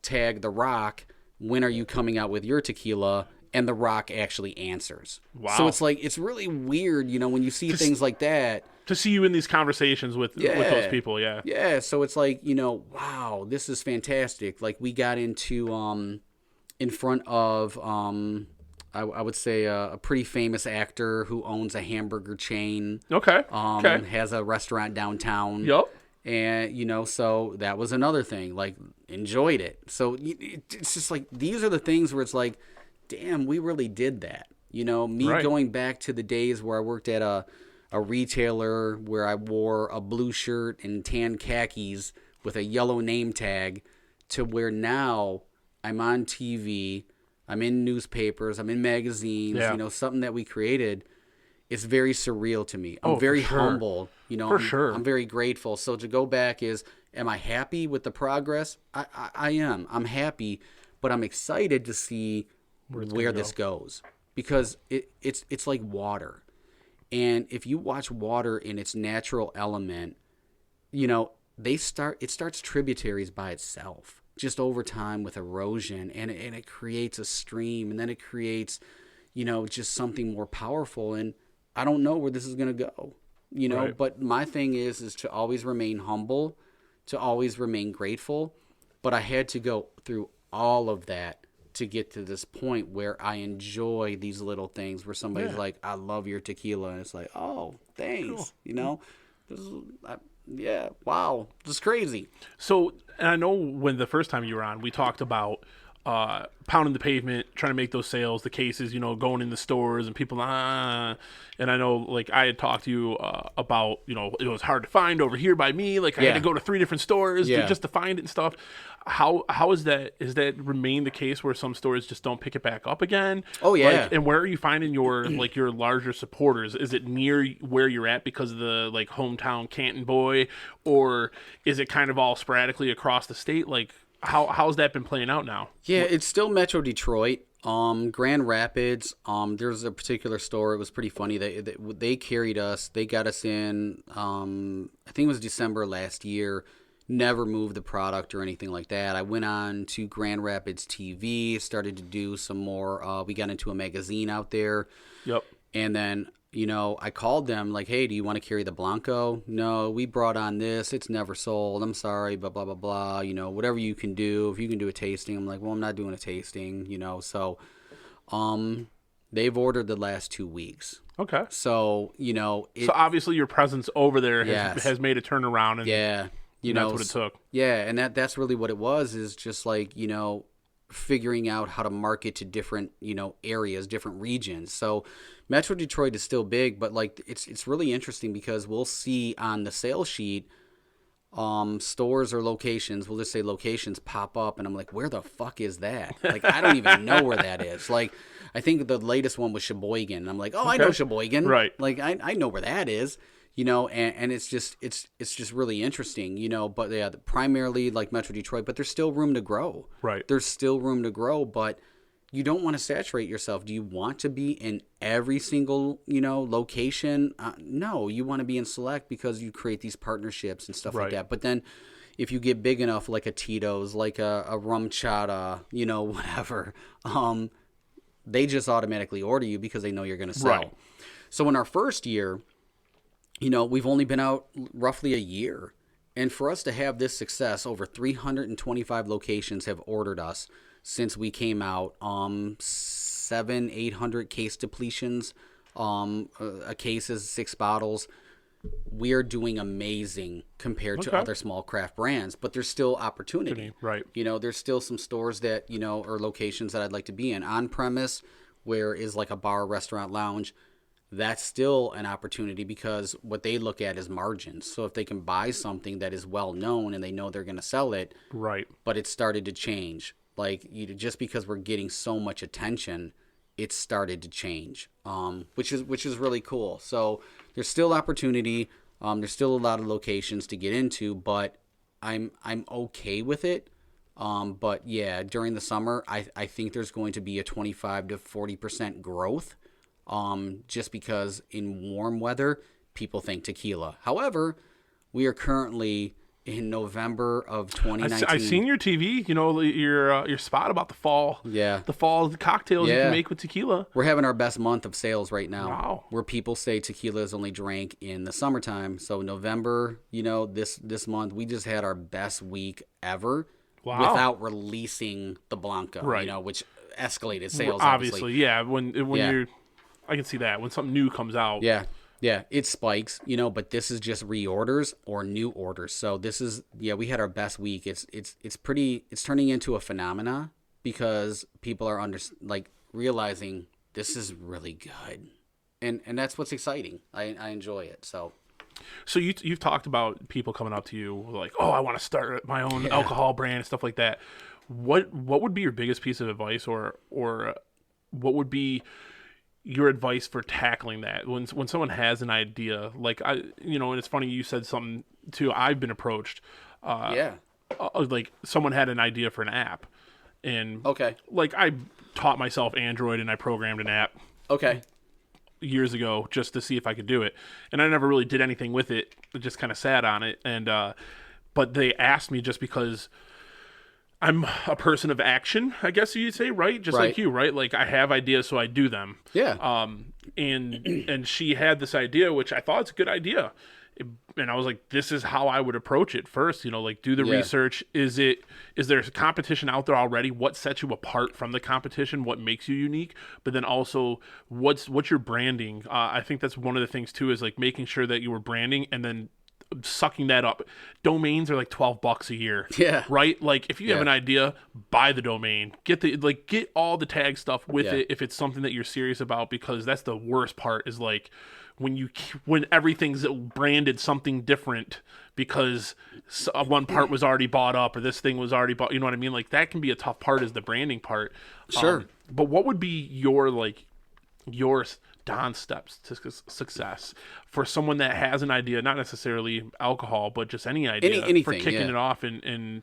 tag The Rock, when are you coming out with your tequila? And The Rock actually answers. Wow. So it's like, it's really weird, when you see things like that. To see you in these conversations with those people, yeah. Yeah, so it's like, wow, this is fantastic. Like, we got into in front of I would say a pretty famous actor who owns a hamburger chain. Okay. Okay. Has a restaurant downtown. Yup. And so that was another thing. Like, enjoyed it. So it's just like, these are the things where it's like, damn, we really did that. Me Right. going back to the days where I worked at a retailer where I wore a blue shirt and tan khakis with a yellow name tag, to where now I'm on TV, I'm in newspapers, I'm in magazines, Yeah. something that we created. It's very surreal to me. I'm for very sure. humble. For sure. I'm very grateful. So to go back is, am I happy with the progress? I am. I'm happy, but I'm excited to see where this goes, because it's like water. And if you watch water in its natural element, it starts tributaries by itself, just over time with erosion, and it creates a stream, and then it creates, just something more powerful. And I don't know where this is going to go, Right. but my thing is to always remain humble, to always remain grateful. But I had to go through all of that to get to this point where I enjoy these little things where somebody's like, I love your tequila. And it's like, oh, thanks. Cool. You know, this is, wow. This is crazy. So, and I know when the first time you were on, we talked about pounding the pavement, trying to make those sales, the cases, going in the stores and people, and I know, like, I had talked to you about, it was hard to find over here by me. Like, I had to go to 3 different stores just to find it and stuff. How is that remain the case where some stores just don't pick it back up again? Oh, yeah. Like, and where are you finding your, like, your larger supporters? Is it near where you're at because of the, like, hometown Canton boy, or is it kind of all sporadically across the state? Like, how's that been playing out now? Yeah, it's still Metro Detroit. Grand Rapids. There's a particular store. It was pretty funny. They carried us. They got us in. I think it was December last year. Never moved the product or anything like that. I went on to Grand Rapids TV. Started to do some more. We got into a magazine out there. Yep. And then, I called them like, hey, do you want to carry the Blanco? No, we brought on this. It's never sold. I'm sorry, blah, blah, blah, blah. Whatever you can do. If you can do a tasting. I'm like, well, I'm not doing a tasting, So, they've ordered the last 2 weeks. Okay. So, so obviously your presence over there has made a turnaround. And that's what it took. Yeah, and that's really what it was, is just like, figuring out how to market to different, areas, different regions. So Metro Detroit is still big, but like it's really interesting because we'll see on the sales sheet stores or locations, we'll just say locations pop up and I'm like, where the fuck is that? Like, I don't even know where that is. Like, I think the latest one was Sheboygan. And I'm like, oh, okay. I know Sheboygan. Right. Like, I know where that is. And it's just really interesting, but yeah, primarily like Metro Detroit, but there's still room to grow. Right. There's still room to grow, but you don't want to saturate yourself. Do you want to be in every single, location? No, you want to be in select because you create these partnerships and stuff like that. But then if you get big enough, like a Tito's, like a Rum Chata, whatever, they just automatically order you because they know you're going to sell. Right. So in our first year, we've only been out roughly a year. And for us to have this success, over 325 locations have ordered us since we came out. 700-800 case depletions. A case is 6 bottles. We are doing amazing compared to other small craft brands, but there's still opportunity. Right. There's still some stores that, or locations that I'd like to be in. On premise, where is like a bar, restaurant, lounge, that's still an opportunity because what they look at is margins. So if they can buy something that is well known and they know they're going to sell it, right? But it started to change. Like, just because we're getting so much attention, it started to change, which is really cool. So there's still opportunity. There's still a lot of locations to get into, but I'm okay with it. But yeah, during the summer, I think there's going to be a 25 to 40% growth. Just because in warm weather, people think tequila. However, we are currently in November of 2019. I've seen your TV, your spot about the fall. Yeah. The fall cocktails you can make with tequila. We're having our best month of sales right now. Wow. Where people say tequila is only drank in the summertime. So November, this month, we just had our best week ever. Wow. Without releasing the Blanco, right. Which escalated sales, obviously. Yeah. When you're... I can see that when something new comes out. Yeah, it spikes, but this is just reorders or new orders. So this is, we had our best week. It's turning into a phenomena because people are realizing this is really good, and that's what's exciting. I enjoy it. So you've talked about people coming up to you like, oh, I want to start my own alcohol brand and stuff like that. What would be your biggest piece of advice, or what would be your advice for tackling that when someone has an idea? Like, and it's funny you said something too. I've been approached. Like someone had an idea for an app, and like I taught myself Android and I programmed an app. Years ago just to see if I could do it, and I never really did anything with it. I just kind of sat on it, and but they asked me just because I'm a person of action, I guess you'd say, right? Just like you, right? Like I have ideas, so I do them. Yeah. And she had this idea, which I thought it's a good idea. And I was like, this is how I would approach it first, like do the Yeah. research. Is there a competition out there already? What sets you apart from the competition? What makes you unique? But then also what's your branding? I think that's one of the things too, is like making sure that you were branding and then sucking that up. Domains are like $12 a year. Yeah. Right? Like if you have Yeah. an idea, buy the domain. Get all the tag stuff with Yeah. it if it's something that you're serious about, because that's the worst part, is like when everything's branded something different because one part was already bought up or this thing was already bought, you know what I mean? Like that can be a tough part, is the branding part. Sure. But what would be your Don steps to success for someone that has an idea, not necessarily alcohol, but just any idea Anything, for kicking yeah. it off and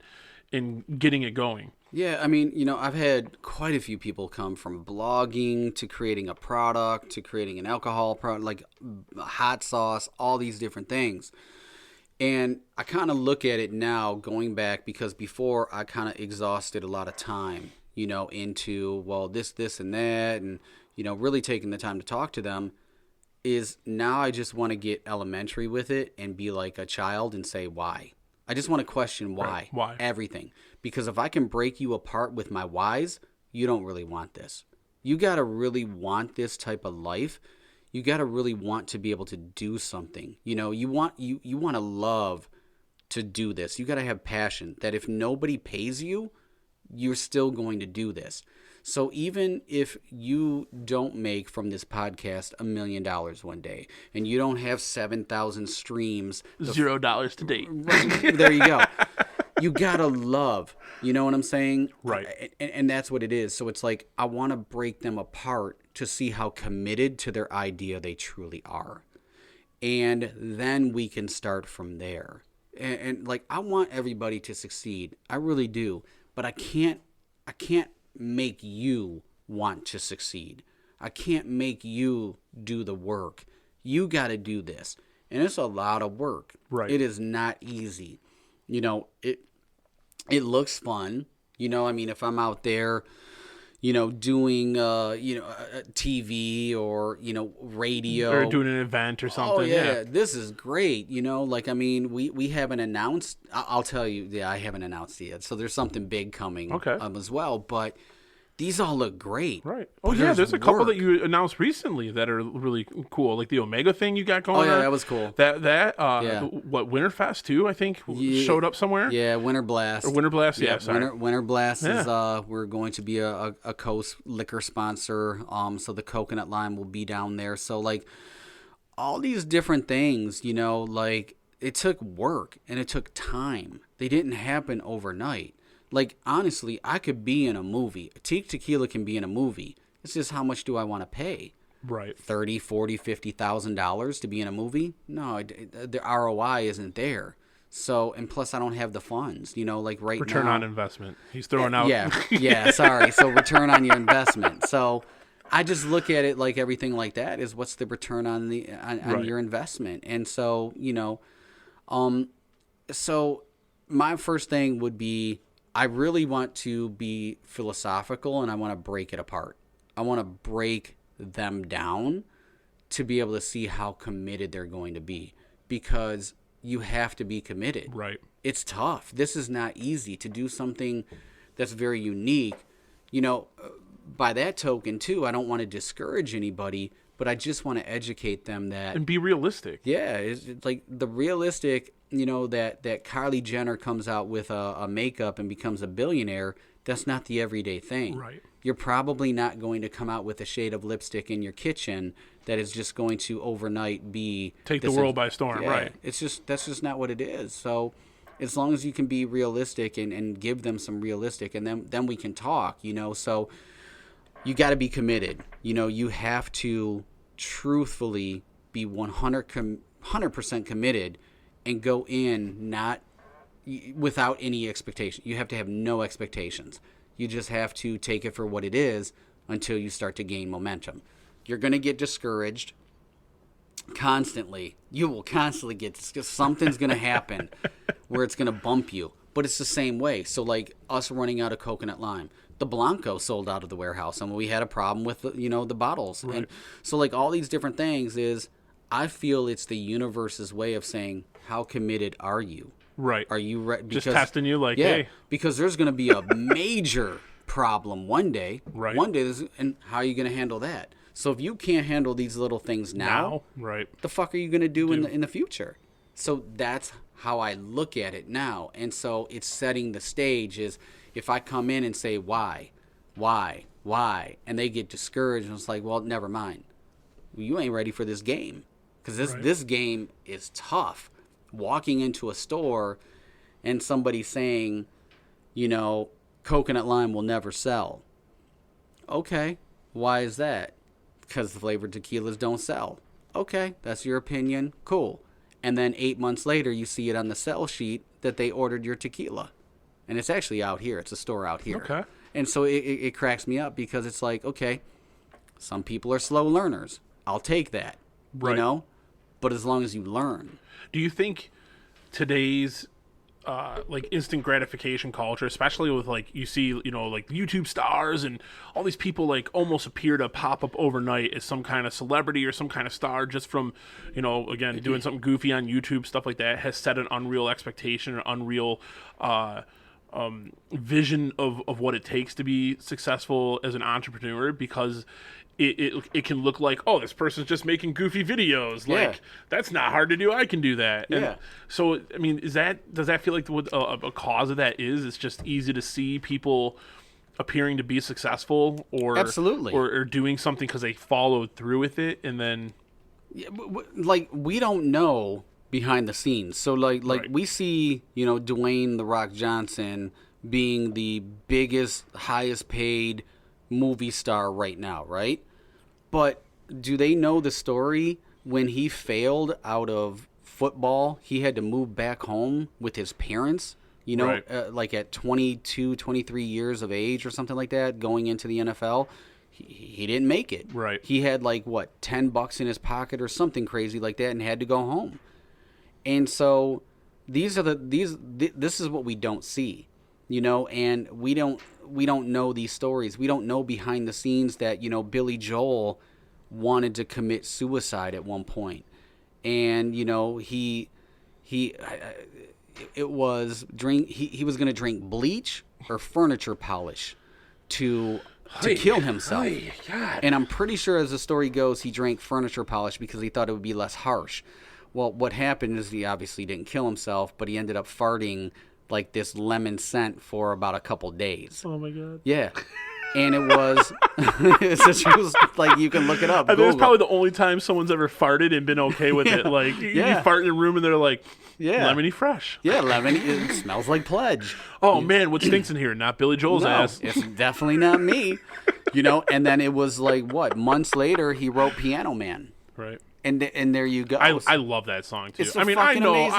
getting it going? Yeah, I mean, I've had quite a few people come from blogging to creating a product to creating an alcohol product, like hot sauce, all these different things. And I kind of look at it now going back, because before I kind of exhausted a lot of time, into, well, this, and that, and, really taking the time to talk to them. Is now I just want to get elementary with it and be like a child and say why. I just want to question why. Right. Why? Everything. Because if I can break you apart with my whys, you don't really want this. You got to really want this type of life. You got to really want to be able to do something. You want to love to do this. You got to have passion that if nobody pays you, you're still going to do this. So even if you don't make from this podcast $1 million one day, and you don't have 7,000 streams, $0 to date. There you go. You gotta love, you know what I'm saying? Right. And that's what it is. So it's like, I want to break them apart to see how committed to their idea they truly are. And then we can start from there. And like, I want everybody to succeed. I really do. But I can't make you want to succeed. I can't make you do the work. You got to do this. And it's a lot of work. Right. It is not easy. It looks fun. I mean, if I'm out there, doing, TV or, radio. Or doing an event or something. Oh, yeah, this is great. I mean, we haven't announced. I'll tell you, I haven't announced it yet. So there's something big coming as well. But these all look great. Right. Oh, yeah, there's a couple that you announced recently that are really cool. Like the Omega thing you got going on. Oh, yeah, that was cool. What, Winterfest too, I think, showed up somewhere? Yeah, Winter Blast. Or Winter Blast, yeah, sorry. Winter Blast is, we're going to be a Coast liquor sponsor. So the coconut lime will be down there. So, like, all these different things, like, it took work and it took time. They didn't happen overnight. Like, honestly, I could be in a movie. Teeq Tequila can be in a movie. It's just how much do I want to pay? Right. $30,000, $40,000, $50,000 to be in a movie? No, the ROI isn't there. So, and plus I don't have the funds, like right Return now. on investment. He's throwing out. Yeah, sorry. So return on your investment. So I just look at it like everything like that is what's the return on your investment. And so, so my first thing would be, I really want to be philosophical and I want to break it apart. I want to break them down to be able to see how committed they're going to be, because you have to be committed. Right. It's tough. This is not easy to do something that's very unique. By that token too, I don't want to discourage anybody, but I just want to educate them that. And be realistic. Yeah. It's like the realistic, that Kylie Jenner comes out with a makeup and becomes a billionaire. That's not the everyday thing. Right. You're probably not going to come out with a shade of lipstick in your kitchen that is just going to overnight take the world by storm. Yeah, right. That's just not what it is. So as long as you can be realistic and give them some realistic, and then we can talk, so you got to be committed. You have to truthfully be 100% committed and go in not without any expectation. You have to have no expectations. You just have to take it for what it is until you start to gain momentum. You're going to get discouraged constantly. You will constantly get, something's going to happen where it's going to bump you. But it's the same way. So like us running out of coconut lime. The Blanco sold out of the warehouse, and we had a problem with the bottles. Right. And so like all these different things is, I feel it's the universe's way of saying, how committed are you? Right. Are you ready? Just testing you like, yeah, hey. because there's going to be a major problem one day. Right. One day, and how are you going to handle that? So if you can't handle these little things now, right. the fuck are you going to do in the future? So that's how I look at it now. And so it's setting the stage is if I come in and say, why, and they get discouraged, and it's like, well, never mind. You ain't ready for this game. Because this game is tough. Walking into a store and somebody saying, coconut lime will never sell. Okay, why is that? Because the flavored tequilas don't sell. Okay, that's your opinion. Cool. And then 8 months later, you see it on the sell sheet that they ordered your tequila. And it's actually out here. It's a store out here. Okay. And so it cracks me up because it's like, okay, some people are slow learners. I'll take that. Right. But as long as you learn. Do you think today's instant gratification culture, especially with you see, YouTube stars and all these people almost appear to pop up overnight as some kind of celebrity or some kind of star just from, again, doing something goofy on YouTube, stuff like that, has set an unreal expectation or unreal vision of what it takes to be successful as an entrepreneur because it can look like, oh, this person's just making goofy videos. That's not hard to do. I can do that. And so, I mean, does that feel like what a cause of that is? It's just easy to see people appearing to be successful or absolutely or doing something because they followed through with it and then we don't know behind the scenes. So right. We see, Dwayne "The Rock" Johnson being the biggest, highest paid movie star right now, right? But do they know the story when he failed out of football? He had to move back home with his parents, right. At 22, 23 years of age or something like that, going into the NFL. He didn't make it. Right. He had $10 in his pocket or something crazy like that and had to go home. And so this is what we don't see, and we don't know these stories. We don't know behind the scenes that, Billy Joel wanted to commit suicide at one point. And, he was going to drink bleach or furniture polish to kill himself. And I'm pretty sure, as the story goes, he drank furniture polish because he thought it would be less harsh. Well, what happened is he obviously didn't kill himself, but he ended up farting this lemon scent for about a couple days. Oh my God. Yeah. And it was, it's a true, you can look it up. I think it's probably the only time someone's ever farted and been okay with it. You fart in a room and they're like, lemony fresh. Yeah, lemony. It smells like Pledge. Oh man, what stinks in here? Not Billy Joel's ass. It's definitely not me. And then it was months later, he wrote Piano Man. Right. And there you go. I love that song too. I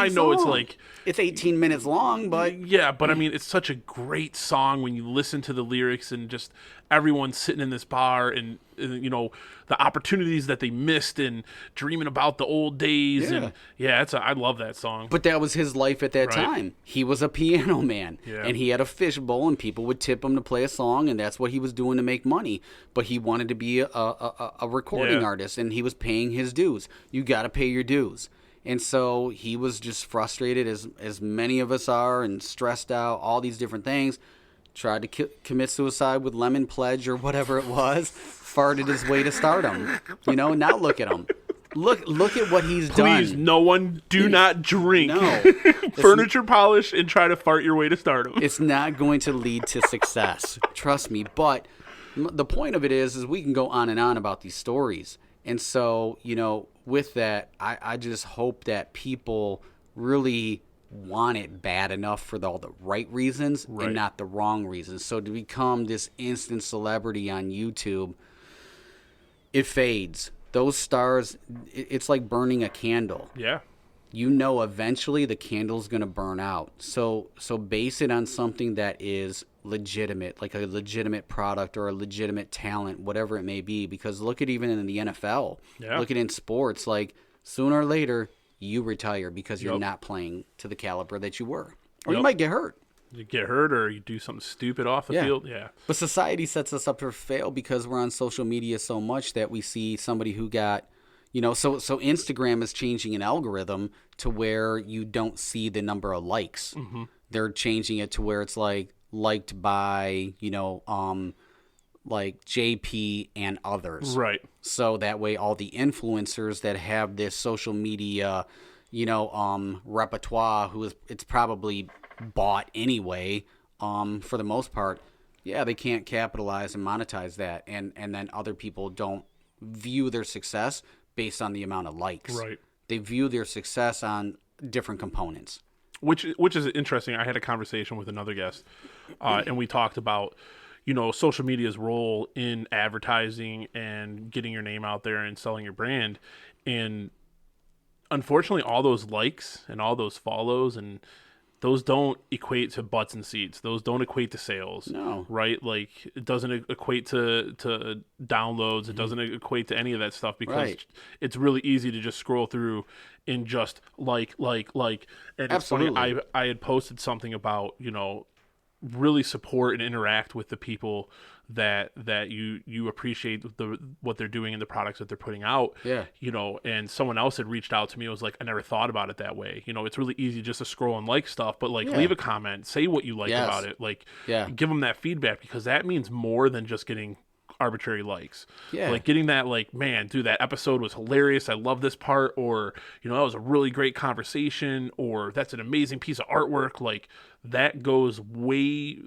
know song. It's 18 minutes long, but I mean it's such a great song when you listen to the lyrics and just everyone sitting in this bar and the opportunities that they missed and dreaming about the old days and I love that song. But that was his life at that time. He was a piano man and he had a fishbowl and people would tip him to play a song and that's what he was doing to make money. But he wanted to be a recording artist and he was paying his dues. You got to pay your dues. And so he was just frustrated as many of us are and stressed out, all these different things. Tried to commit suicide with lemon pledge or whatever it was. Farted his way to stardom. Now look at him. Look at what he's done. Please, no one do not drink furniture polish and try to fart your way to stardom. It's not going to lead to success. Trust me. But the point of it is we can go on and on about these stories. And so, with that, I just hope that people really want it bad enough for all the right reasons and not the wrong reasons. So to become this instant celebrity on YouTube, it fades. Those stars, it's like burning a candle. Yeah. Eventually the candle's going to burn out. So base it on something that is legitimate, like a legitimate product or a legitimate talent, whatever it may be. Because look at even in the NFL. Yeah. Look at in sports, sooner or later, you retire because you're not playing to the caliber that you were. Or you might get hurt. You get hurt or you do something stupid off the field. Yeah. But society sets us up to fail because we're on social media so much that we see somebody who got, So Instagram is changing an algorithm to where you don't see the number of likes. Mm-hmm. They're changing it to where it's like liked by, like JP and others. Right. So that way all the influencers that have this social media, repertoire, it's probably bought anyway, for the most part, yeah, they can't capitalize and monetize that. And then other people don't view their success based on the amount of likes. Right. They view their success on different components. Which is interesting. I had a conversation with another guest, and we talked about, social media's role in advertising and getting your name out there and selling your brand. And unfortunately, all those likes and all those follows and those don't equate to butts and seats. Those don't equate to sales. No. Right? Like, it doesn't equate to downloads. It doesn't equate to any of that stuff because it's really easy to just scroll through and just like. And it's funny, I had posted something about, really support and interact with the people that you appreciate what they're doing and the products that they're putting out. Yeah. And someone else had reached out to me. It was like, I never thought about it that way. It's really easy just to scroll and like stuff, but leave a comment, say what you like about it. Give them that feedback, because that means more than just getting arbitrary likes. Yeah. Getting that, man, dude, that episode was hilarious. I love this part. Or, that was a really great conversation, or that's an amazing piece of artwork. That goes way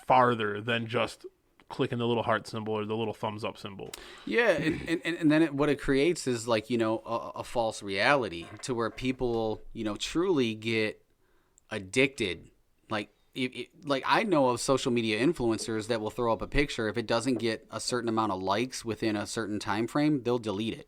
farther than just clicking the little heart symbol or the little thumbs up symbol. Yeah, and then what it creates is a false reality to where people truly get addicted. I know of social media influencers that will throw up a picture. If it doesn't get a certain amount of likes within a certain time frame, they'll delete it.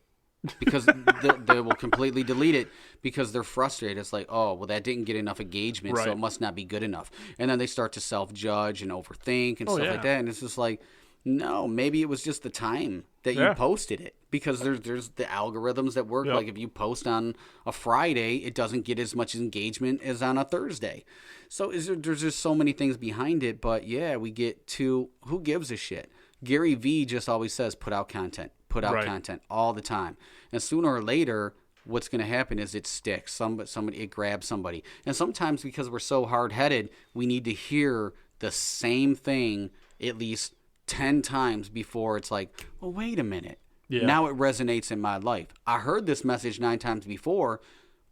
Because they will completely delete it because they're frustrated. It's like, oh, well, that didn't get enough engagement, so it must not be good enough. And then they start to self-judge and overthink and stuff like that. And it's just like, no, maybe it was just the time that you posted it. Because there's the algorithms that work. Like if you post on a Friday, it doesn't get as much engagement as on a Thursday. So there's just so many things behind it. But yeah, we get to, who gives a shit? Gary Vee just always says, put out content content all the time. And sooner or later, what's going to happen is it sticks. Somebody, it grabs somebody. And sometimes because we're so hard-headed, we need to hear the same thing at least 10 times before it's like, well, wait a minute. Yeah. Now it resonates in my life. I heard this message 9 times before,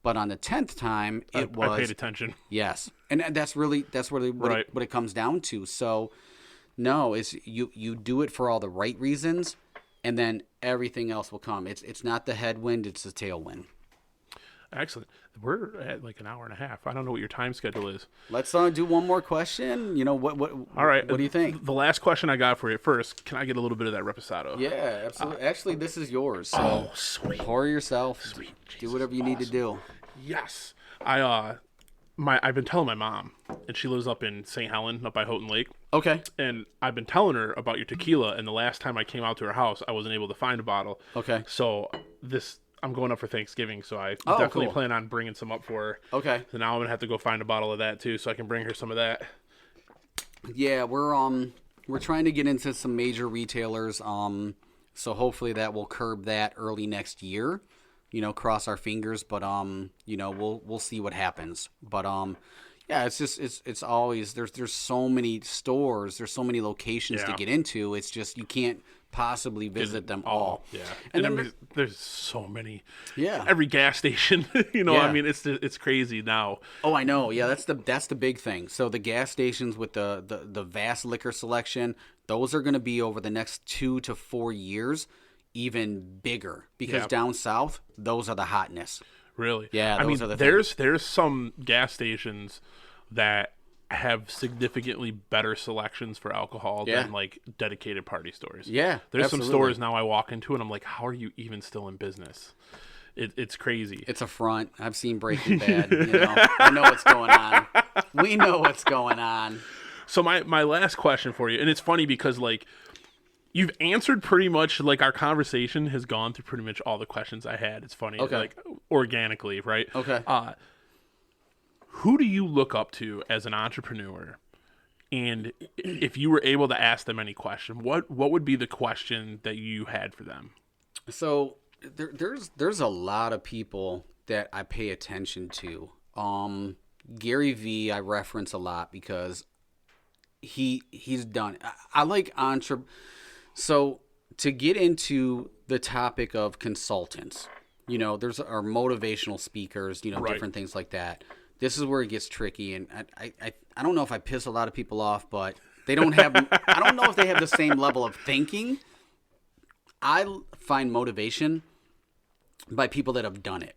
but on the 10th time, I paid attention. Yes. And that's really what it comes down to. So, no, it's you do it for all the right reasons, and then everything else will come. It's not the headwind, it's the tailwind. Excellent. We're at an hour and a half. I don't know what your time schedule is. Let's do one more question. What all right. What do you think? The last question I got for you. First, can I get a little bit of that reposado? Yeah, absolutely. Actually, this is yours. So oh, sweet. Pour yourself. Sweet. Do whatever you need to do. Yes. I've been telling my mom, and she lives up in St. Helen, up by Houghton Lake. Okay. And I've been telling her about your tequila, and the last time I came out to her house, I wasn't able to find a bottle. Okay. So I'm going up for Thanksgiving, so I definitely plan on bringing some up for her. Okay. So now I'm gonna have to go find a bottle of that too, so I can bring her some of that. Yeah, we're trying to get into some major retailers. So hopefully that will curb that early next year. Cross our fingers, but we'll see what happens. But yeah, it's just it's always there's so many stores, there's so many locations to get into. It's just you can't possibly visit them all. Yeah, and then there's so many. Yeah, every gas station. I mean, it's crazy now. Oh, I know. Yeah, that's the big thing. So the gas stations with the vast liquor selection, those are going to be over the next 2 to 4 years even bigger because down south, those are the hotness. Really? Yeah, I mean, are the there's some gas stations that have significantly better selections for alcohol than dedicated party stores. Yeah, there's some stores now I walk into and I'm like, how are you even still in business? It's crazy. It's a front. I've seen Breaking Bad. I know what's going on. We know what's going on. So my last question for you, and it's funny because you've answered pretty much our conversation has gone through pretty much all the questions I had. It's funny, organically, right? Okay. Who do you look up to as an entrepreneur? And if you were able to ask them any question, what would be the question that you had for them? So There's a lot of people that I pay attention to. Gary V I reference a lot because he's done. I like So to get into the topic of consultants, there's our motivational speakers, Right. different things like that. This is where it gets tricky, and I don't know if I piss a lot of people off, but they don't have. I don't know if they have the same level of thinking. I find motivation by people that have done it,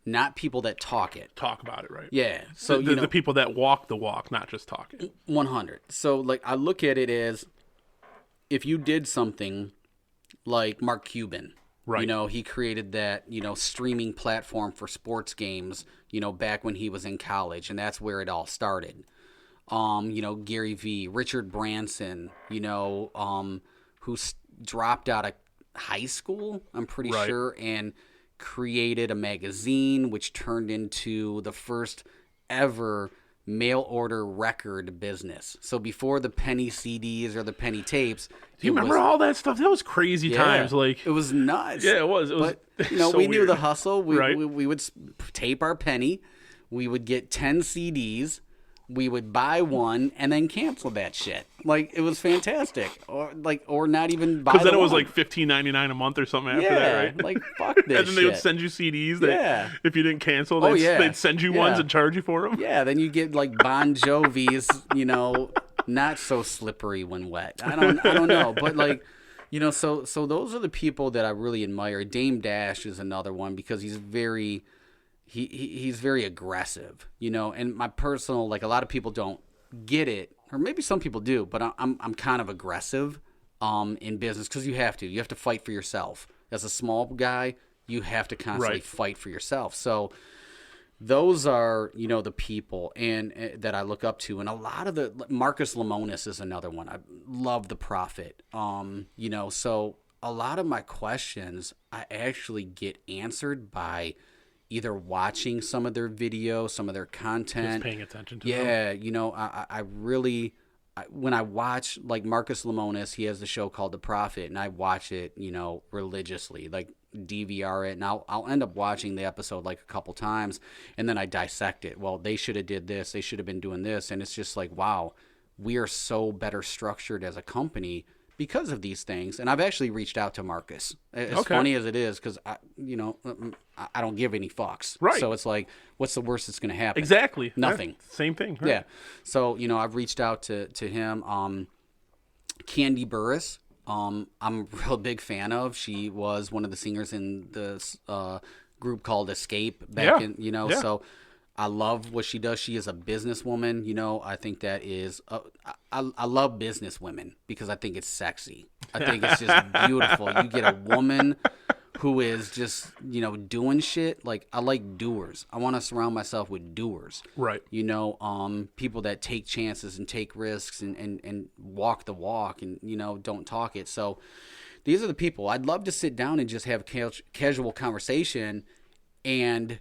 not people that talk it. Talk about it, right? Yeah. So the people that walk the walk, not just talk it. 100. So like I look at it as if you did something like Mark Cuban. Right. He created that, streaming platform for sports games, back when he was in college, and that's where it all started. Gary V, Richard Branson, who dropped out of high school, I'm pretty Right. sure, and created a magazine which turned into the first ever mail order record business. So before the penny CDs or the penny tapes, Do you remember all that stuff? That was crazy times. Like it was nuts. Yeah, it was. It was. But so we knew weird. the hustle. Right. We would tape our penny. We would get 10 CDs. We would buy one and then cancel that shit. Like it was fantastic. Or not even buy. Because then it was one. like $15.99 a month or something after Yeah, that, right? like fuck this. And then they would send you CDs that Yeah. if you didn't cancel, Oh, they'd, yeah. they'd send you ones Yeah. and charge you for them. Yeah, then you get like Bon Jovi's, not so slippery when wet. I don't know, but like, so those are the people that I really admire. Dame Dash is another one because he's very he's very aggressive, and my personal, like, a lot of people don't get it, or maybe some people do, but I'm kind of aggressive in business because you have to fight for yourself. As a small guy, you have to constantly Right. fight for yourself. So those are, the people and that I look up to. And a lot of Marcus Lemonis is another one. I love the Prophet. So a lot of my questions I actually get answered by either watching some of their videos, some of their content. Just paying attention to them. Yeah, I really, when I watch, like, Marcus Lemonis, he has the show called The Prophet, and I watch it, religiously, like DVR it, and I'll end up watching the episode like a couple times, and then I dissect it. Well, they should have did this, they should have been doing this, and it's just like, wow, we are so better structured as a company because of these things. And I've actually reached out to Marcus, as Okay. funny as it is, because I don't give any fucks. Right. So it's like, what's the worst that's going to happen? Exactly. Nothing. Yeah, same thing. Right? Yeah. So, I've reached out to him. Candy Burris, I'm a real big fan of. She was one of the singers in this group called Escape back Yeah. in, Yeah. so I love what she does. She is a businesswoman. I think that is, I love business women because I think it's sexy. I think it's just beautiful. You get a woman who is just, doing shit. Like, I like doers. I want to surround myself with doers. Right. People that take chances and take risks and walk the walk and, don't talk it. So these are the people. I'd love to sit down and just have casual conversation. And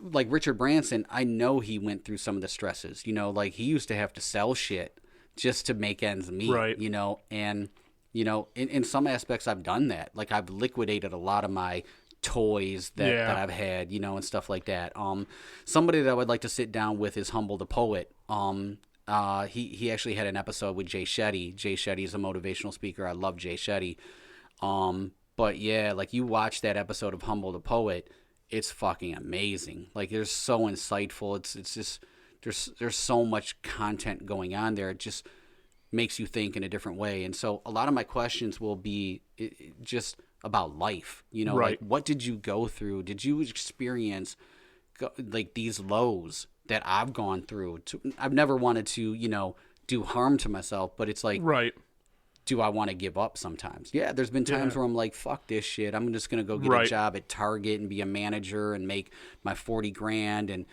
like Richard Branson, I know he went through some of the stresses, like he used to have to sell shit just to make ends meet, Right. and, in some aspects I've done that. Like, I've liquidated a lot of my toys that I've had, and stuff like that. Somebody that I would like to sit down with is Humble the Poet. He actually had an episode with Jay Shetty. Jay Shetty is a motivational speaker. I love Jay Shetty. But yeah, like, you watch that episode of Humble the Poet, it's fucking amazing. Like, they're so insightful. It's just there's so much content going on there. It just makes you think in a different way. And so a lot of my questions will be just about life. Right. Like, what did you go through? Did you experience like these lows that I've gone through? I've never wanted to, do harm to myself, but it's like, Right. do I want to give up sometimes? Yeah, there's been times where I'm like, fuck this shit. I'm just going to go get a Right. job at Target and be a manager and make my 40 grand and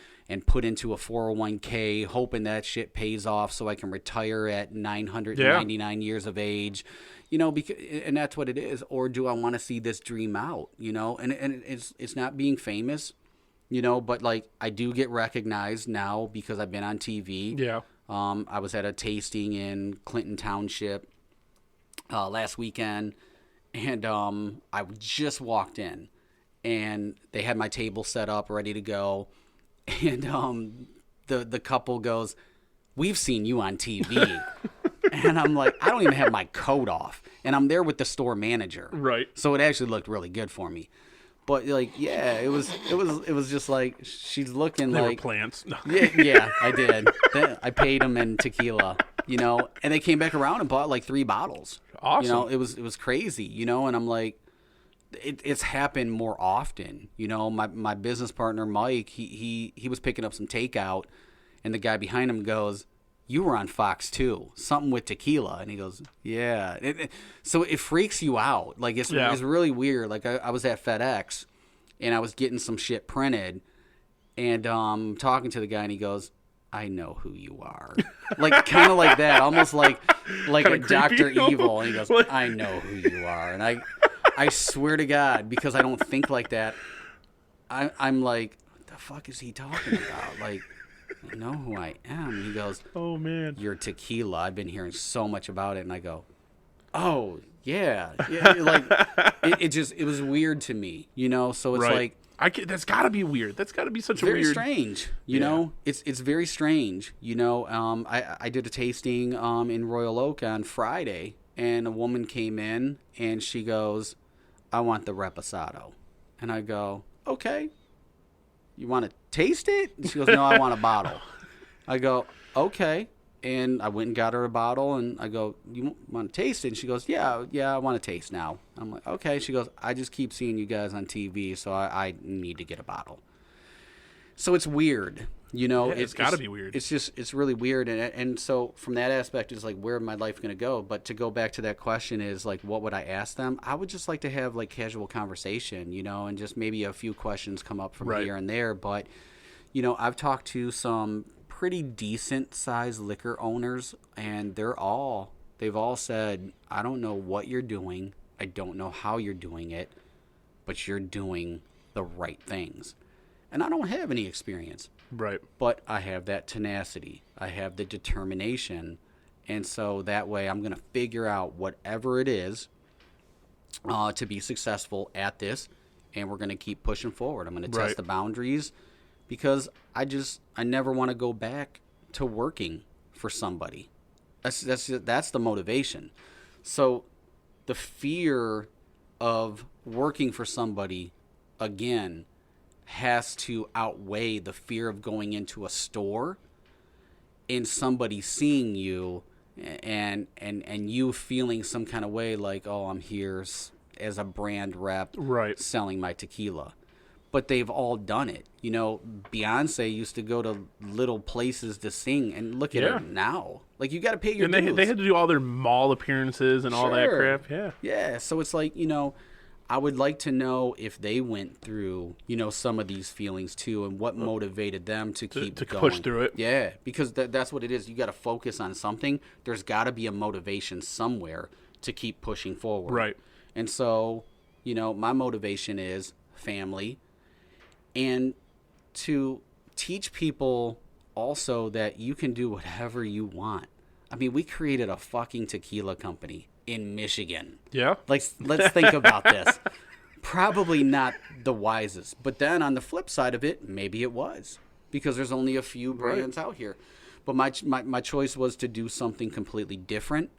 put into a 401k, hoping that shit pays off so I can retire at 999 years of age, and that's what it is. Or do I want to see this dream out, and it's not being famous, but like, I do get recognized now because I've been on TV. Yeah. I was at a tasting in Clinton Township last weekend, And I just walked in, and they had my table set up, ready to go. And the couple goes, "We've seen you on TV." And I'm like, I don't even have my coat off, and I'm there with the store manager. Right. So it actually looked really good for me. But like, yeah, it was just like she's looking They like were plants. No. yeah, I did. I paid them in tequila, and they came back around and bought like 3 bottles. Awesome. It was crazy, and I'm like, it's happened more often. My business partner Mike, he was picking up some takeout, and the guy behind him goes, "You were on Fox too, something with tequila," and he goes, "Yeah." So it freaks you out. Like it's really weird. Like I was at FedEx, and I was getting some shit printed, and talking to the guy, and he goes, "I know who you are," like kind of like that, almost like a Dr. Evil. And he goes, "I know who you are," and I swear to God, because I don't think like that, I'm like, what the fuck is he talking about? Like, I know who I am. And he goes, Oh man. "You're tequila. I've been hearing so much about it." And I go, "Oh yeah." Like it was weird to me, So it's Right. like That's got to be weird. That's got to be such a very weird. strange, you know. It's very strange, I did a tasting in Royal Oak on Friday, and a woman came in and she goes, "I want the reposado," and I go, "Okay. You want to taste it?" And she goes, "No, I want a bottle." I go, "Okay." And I went and got her a bottle, and I go, "You want to taste it?" And she goes, Yeah, I want to taste now. I'm like, "Okay." She goes, "I just keep seeing you guys on TV, so I need to get a bottle." So it's weird, It's got to be weird. It's really weird, and so from that aspect, it's like, where my life going to go? But to go back to that question is like, what would I ask them? I would just like to have like casual conversation, and just maybe a few questions come up from Right. here and there. But I've talked to some pretty decent sized liquor owners, and they've all said, "I don't know what you're doing. I don't know how you're doing it, but you're doing the right things." And I don't have any experience, Right. but I have that tenacity. I have the determination. And so that way I'm going to figure out whatever it is to be successful at this. And we're going to keep pushing forward. I'm going to Right. test the boundaries, because I never want to go back to working for somebody. That's the motivation. So the fear of working for somebody, again, has to outweigh the fear of going into a store and somebody seeing you and you feeling some kind of way, like, "Oh, I'm here as a brand rep, Right. selling my tequila." But they've all done it. Beyonce used to go to little places to sing, and look at her now. Like, you got to pay your And dues. they had to do all their mall appearances and all that Sure. crap. Yeah. Yeah, so it's like, I would like to know if they went through, some of these feelings too, and what motivated them to keep to going. push through it. Yeah, because that's what it is. You got to focus on something. There's got to be a motivation somewhere to keep pushing forward. Right. And so, my motivation is family, and to teach people also that you can do whatever you want. I mean, we created a fucking tequila company in Michigan. Yeah. Let's think about this. Probably not the wisest. But then on the flip side of it, maybe it was, because there's only a few brands out here. But my choice was to do something completely different,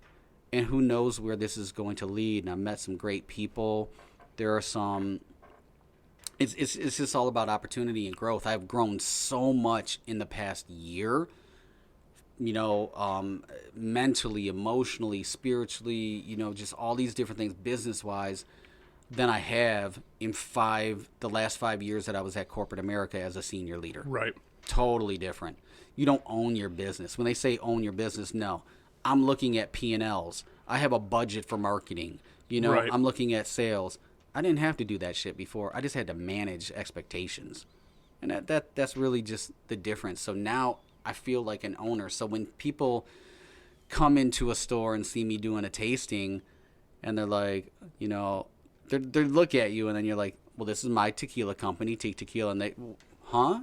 and who knows where this is going to lead. And I've met some great people. There are some... It's just all about opportunity and growth. I've grown so much in the past year, mentally, emotionally, spiritually, just all these different things, business-wise, than I have in the last 5 years that I was at corporate America as a senior leader. Right. Totally different. You don't own your business. When they say own your business, no. I'm looking at P&Ls. I have a budget for marketing. Right. I'm looking at sales. I didn't have to do that shit before. I just had to manage expectations. And that's really just the difference. So now I feel like an owner. So when people come into a store and see me doing a tasting, and they're like, they look at you, and then you're like, "Well, this is my tequila company, Teeq Tequila," and they, "Huh?"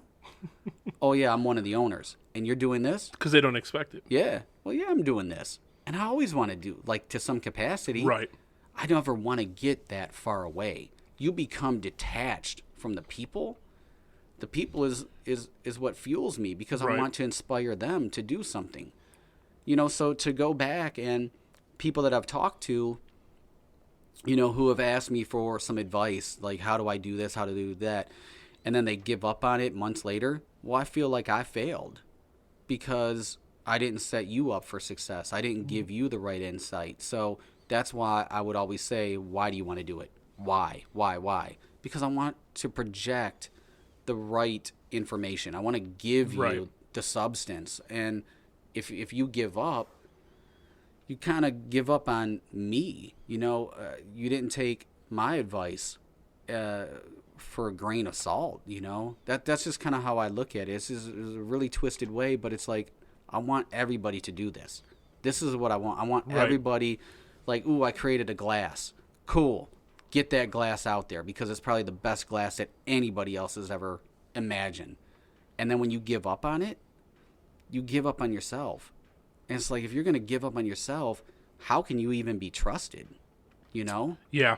"Oh yeah, I'm one of the owners." "And you're doing this?" Because they don't expect it. "Yeah." "Well, yeah, I'm doing this." And I always want to do, like, to some capacity. Right. I never want to get that far away. You become detached from the people. The people is what fuels me, because I Right. want to inspire them to do something. You know, so to go back, and people that I've talked to, you know, who have asked me for some advice, like how do I do this, how to do that, and then they give up on it months later. Well, I feel like I failed because I didn't set you up for success. I didn't give you the right insight. So that's why I would always say, why do you want to do it? Why? Why? Because I want to project the right information. I want to give Right. you the substance. And if you give up, you kind of give up on me. You know, you didn't take my advice for a grain of salt. You know, that's just kind of how I look at it. It's a really twisted way, but it's like, I want everybody to do this. This is what I want. I want Right. everybody, like, ooh, I created a glass. Cool. Get that glass out there, because it's probably the best glass that anybody else has ever imagined. And then when you give up on it, you give up on yourself. And it's like, if you're going to give up on yourself, how can you even be trusted? You know? Yeah.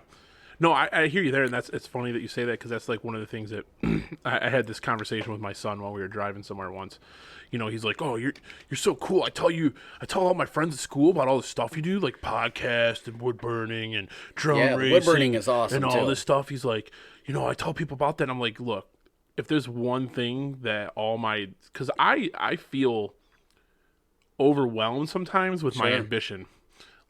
No, I hear you there, and it's funny that you say that, because that's like one of the things that I had this conversation with my son while we were driving somewhere once. You know, he's like, "Oh, you're so cool. I tell all my friends at school about all the stuff you do, like podcast and wood burning and drone Yeah, racing, wood burning is awesome, and all too. this stuff." He's like, "You know, I tell people about that." And I'm like, "Look, if there's one thing that because I feel overwhelmed sometimes with my Sure. ambition."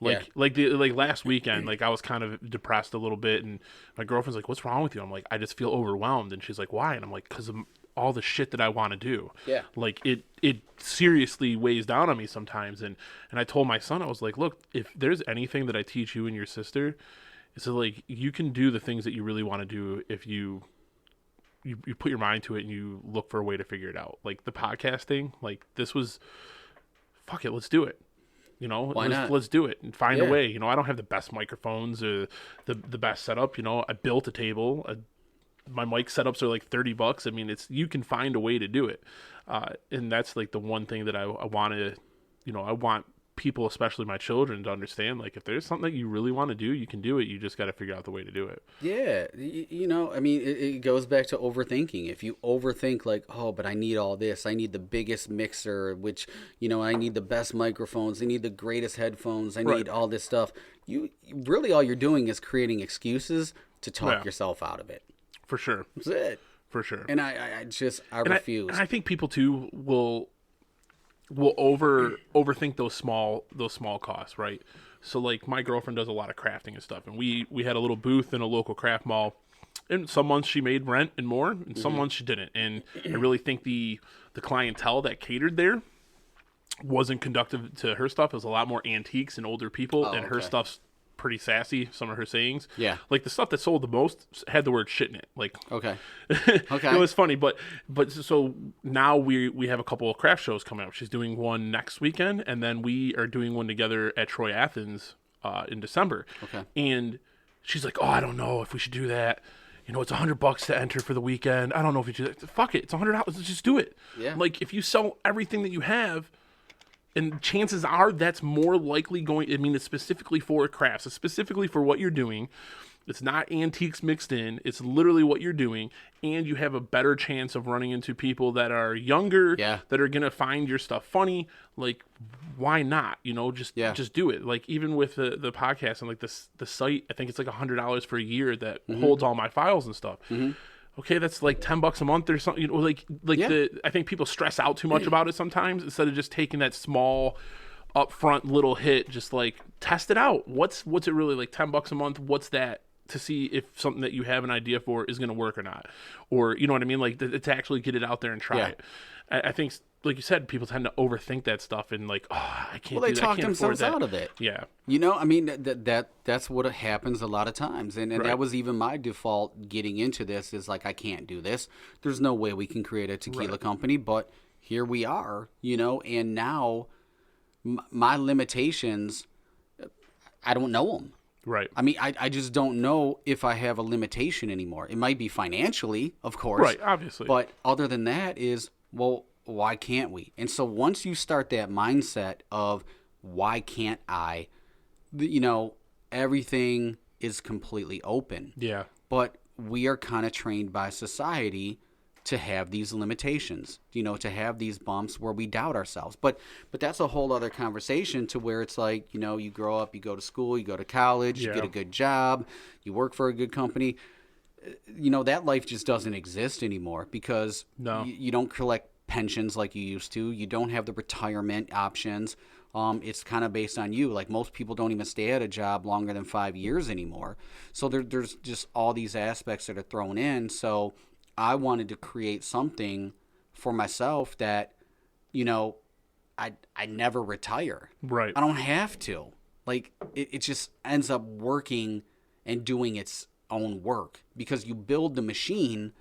Yeah. Like last weekend, like I was kind of depressed a little bit, and my girlfriend's like, "What's wrong with you?" I'm like, "I just feel overwhelmed," and she's like, "Why?" And I'm like, "Because of all the shit that I want to do." Yeah. Like it seriously weighs down on me sometimes, and I told my son, I was like, "Look, if there's anything that I teach you and your sister, it's that, like, you can do the things that you really want to do if you put your mind to it and you look for a way to figure it out. Like the podcast thing, like this was, fuck it, let's do it." You know, Why not? let's do it and find Yeah. a way. You know, I don't have the best microphones or the best setup. You know, I built a table. My mic setups are like $30. I mean, you can find a way to do it. And that's like the one thing that I want to, you know, I want people, especially my children, to understand. Like, if there's something that you really want to do, you can do it. You just got to figure out the way to do it. Yeah, you know, I mean, it goes back to overthinking. If you overthink, like, oh, but I need all this, I need the biggest mixer, which, you know, I need the best microphones, I need the greatest headphones, I Right. need all this stuff. You really, all you're doing is creating excuses to talk Yeah. yourself out of it. For sure. That's it. For sure. And I And refuse. and I think people too will overthink those small costs, right? So like my girlfriend does a lot of crafting and stuff, and we had a little booth in a local craft mall. And some months she made rent and more, and some months she didn't. And I really think the clientele that catered there wasn't conductive to her stuff. It was a lot more antiques and older people, and her okay. stuff's pretty sassy. Some of her sayings, Yeah. like the stuff that sold the most had the word shit in it. Like, Okay. it was funny, but so now we have a couple of craft shows coming up. She's doing one next weekend, and then we are doing one together at Troy Athens in December. Okay. And she's like, "Oh, I don't know if we should do that. You know, it's $100 to enter for the weekend. I don't know if you should. Fuck it, it's $100. Let's just do it. Yeah. Like, if you sell everything that you have." And chances are that's more likely going. I mean, it's specifically for crafts. It's specifically for what you're doing. It's not antiques mixed in. It's literally what you're doing. And you have a better chance of running into people that are younger, Yeah. that are going to find your stuff funny. Like, why not? You know, just do it. Like, even with the podcast and like the site, I think it's like $100 for a year that holds all my files and stuff. Okay, that's like $10 a month or something. You know, Yeah. I think people stress out too much about it sometimes, instead of just taking that small upfront little hit. Just like test it out. What's it really like? $10 a month. What's that? To see if something that you have an idea for is going to work or not, or you know what I mean, like to actually get it out there and try Yeah. it. I think, like you said, people tend to overthink that stuff and like, oh, I can't. Well, they do that. I talk can't afford themselves that. out of it. Yeah, You know, I mean, that's what happens a lot of times. And Right. that was even my default getting into this, is like, I can't do this. There's no way we can create a tequila company, but here we are, you know, and now my limitations, I don't know them. right, I mean, I just don't know if I have a limitation anymore. It might be financially, of course. right, obviously, But other than that is, well, why can't we? And so once you start that mindset of why can't I, you know, everything is completely open. Yeah. But we are kind of trained by society to have these limitations, to have these bumps where we doubt ourselves. But that's a whole other conversation, to where it's like, you grow up, you go to school, you go to college, you get a good job, you work for a good company. That life just doesn't exist anymore, because you don't collect pensions like you used to. You don't have the retirement options. It's kind of based on you. Like, most people don't even stay at a job longer than 5 years anymore. So there's just all these aspects that are thrown in. So I wanted to create something for myself that, I never retire. Right. I don't have to. Like, it just ends up working and doing its own work, because you build the machine.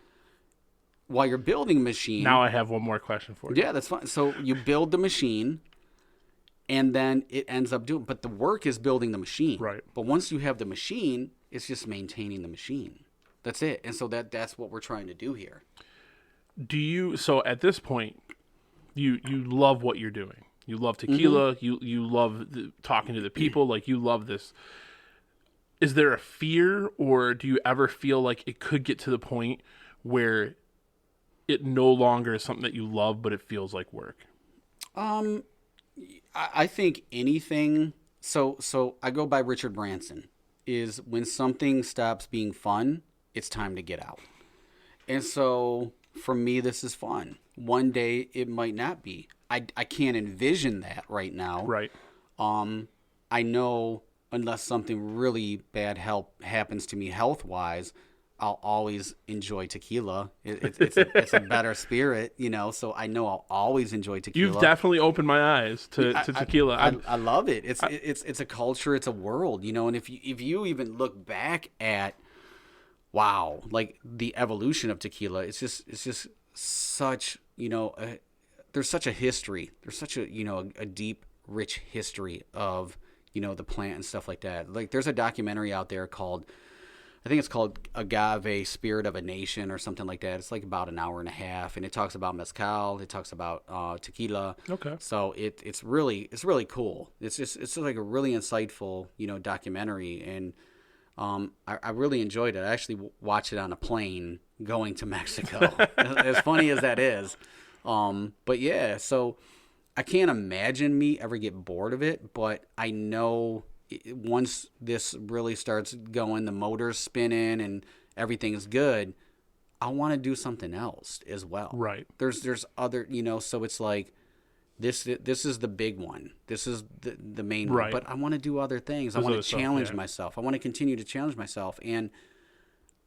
While you're building a machine. Now I have one more question for you. Yeah, that's fine. So you build the machine, and then it ends up doing. But the work is building the machine. Right. But once you have the machine, it's just maintaining the machine. That's it. And so that's what we're trying to do here. So at this point, you love what you're doing. You love tequila. Mm-hmm. You love talking to the people. Like, you love this. Is there a fear, or do you ever feel like it could get to the point where it no longer is something that you love, but it feels like work? I think anything. So I go by Richard Branson. Is when something stops being fun, it's time to get out. And so for me, this is fun. One day it might not be. I can't envision that right now. Right. I know, unless something really bad happens to me health-wise, I'll always enjoy tequila. It's a better spirit, so I know I'll always enjoy tequila. You've definitely opened my eyes to tequila. I love it. It's a culture, it's a world, and if you even look back at, wow, like the evolution of tequila, it's just such, there's such a history. There's such a, a deep, rich history of, the plant and stuff like that. Like, there's a documentary out there called, I think it's called Agave, Spirit of a Nation, or something like that. It's like about an hour and a half, and it talks about mezcal. It talks about tequila. Okay. So it's really cool. It's like a really insightful, documentary, and I really enjoyed it. I actually watched it on a plane going to Mexico. As funny as that is, but yeah. So I can't imagine me ever get bored of it, but I know once this really starts going, the motor's spinning and everything's good, I want to do something else as well. Right. There's other, so it's like this is the big one. This is the main one. But I want to do other things. I want to challenge myself. I want to continue to challenge myself, and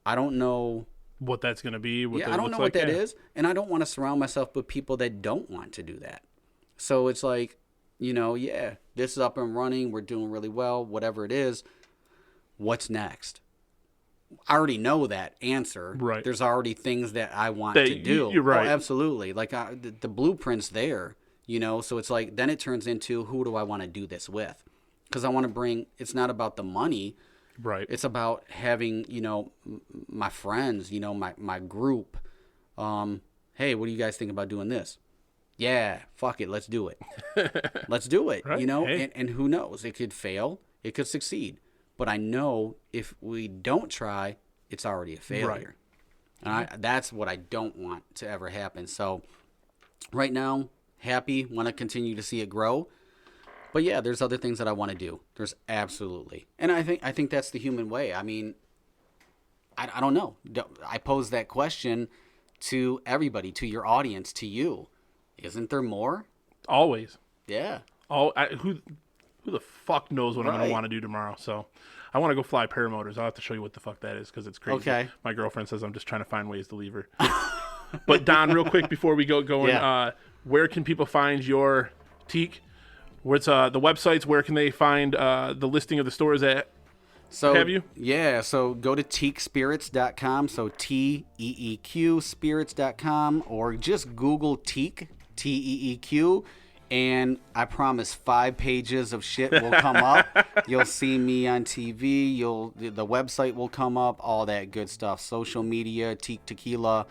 I don't know what that's going to be. I don't know what that is, and I don't want to surround myself with people that don't want to do that. So it's like, this is up and running. We're doing really well, whatever it is. What's next? I already know that answer. Right. There's already things that I want to do. You're right. Oh, absolutely. Like, the blueprint's there, so it's like, then it turns into, who do I want to do this with? Because I want to bring, it's not about the money. Right. It's about having, my friends, my group. Hey, what do you guys think about doing this? Yeah, fuck it, let's do it. Let's do it, right. Hey. And who knows? It could fail, it could succeed. But I know if we don't try, it's already a failure. Right. And that's what I don't want to ever happen. So right now, happy, want to continue to see it grow. But yeah, there's other things that I want to do. There's absolutely. And I think that's the human way. I mean, I don't know. I pose that question to everybody, to your audience, to you. Isn't there more? Always. Yeah. Who the fuck knows what I'm going to want to do tomorrow? So I want to go fly paramotors. I'll have to show you what the fuck that is, because it's crazy. Okay. My girlfriend says I'm just trying to find ways to leave her. But Don, real quick before we go going, where can people find your Teeq? What's the websites? Where can they find the listing of the stores at? So, have you? Yeah, so go to teeqspirits.com, so Teeq spirits.com, or just Google Teeq, Teeq, and I promise 5 pages of shit will come up. You'll see me on TV, the website will come up, all that good stuff, social media, Teeq Tequila,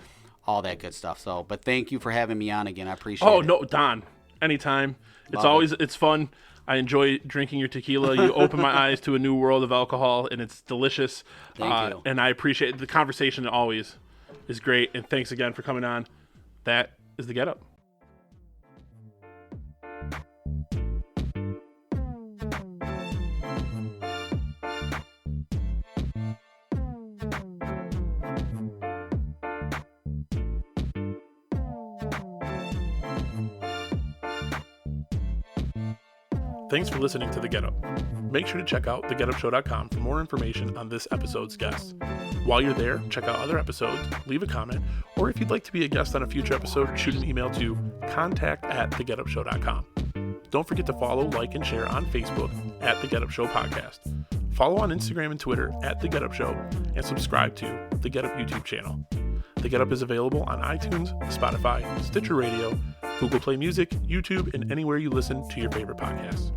all that good stuff. So, but thank you for having me on again. I appreciate it. Oh, no, Don, anytime. It's always fun. I enjoy drinking your tequila. You open my eyes to a new world of alcohol, and it's delicious. Thank you. And I appreciate the conversation. Always is great. And thanks again for coming on. That is the Get Up. Thanks for listening to The Get Up. Make sure to check out thegetupshow.com for more information on this episode's guests. While you're there, check out other episodes, leave a comment, or if you'd like to be a guest on a future episode, shoot an email to contact@thegetupshow.com. Don't forget to follow, like, and share on Facebook at The Get Up Show Podcast. Follow on Instagram and Twitter at The Get Up Show, and subscribe to The Get Up YouTube channel. The Get Up is available on iTunes, Spotify, Stitcher Radio, Google Play Music, YouTube, and anywhere you listen to your favorite podcasts.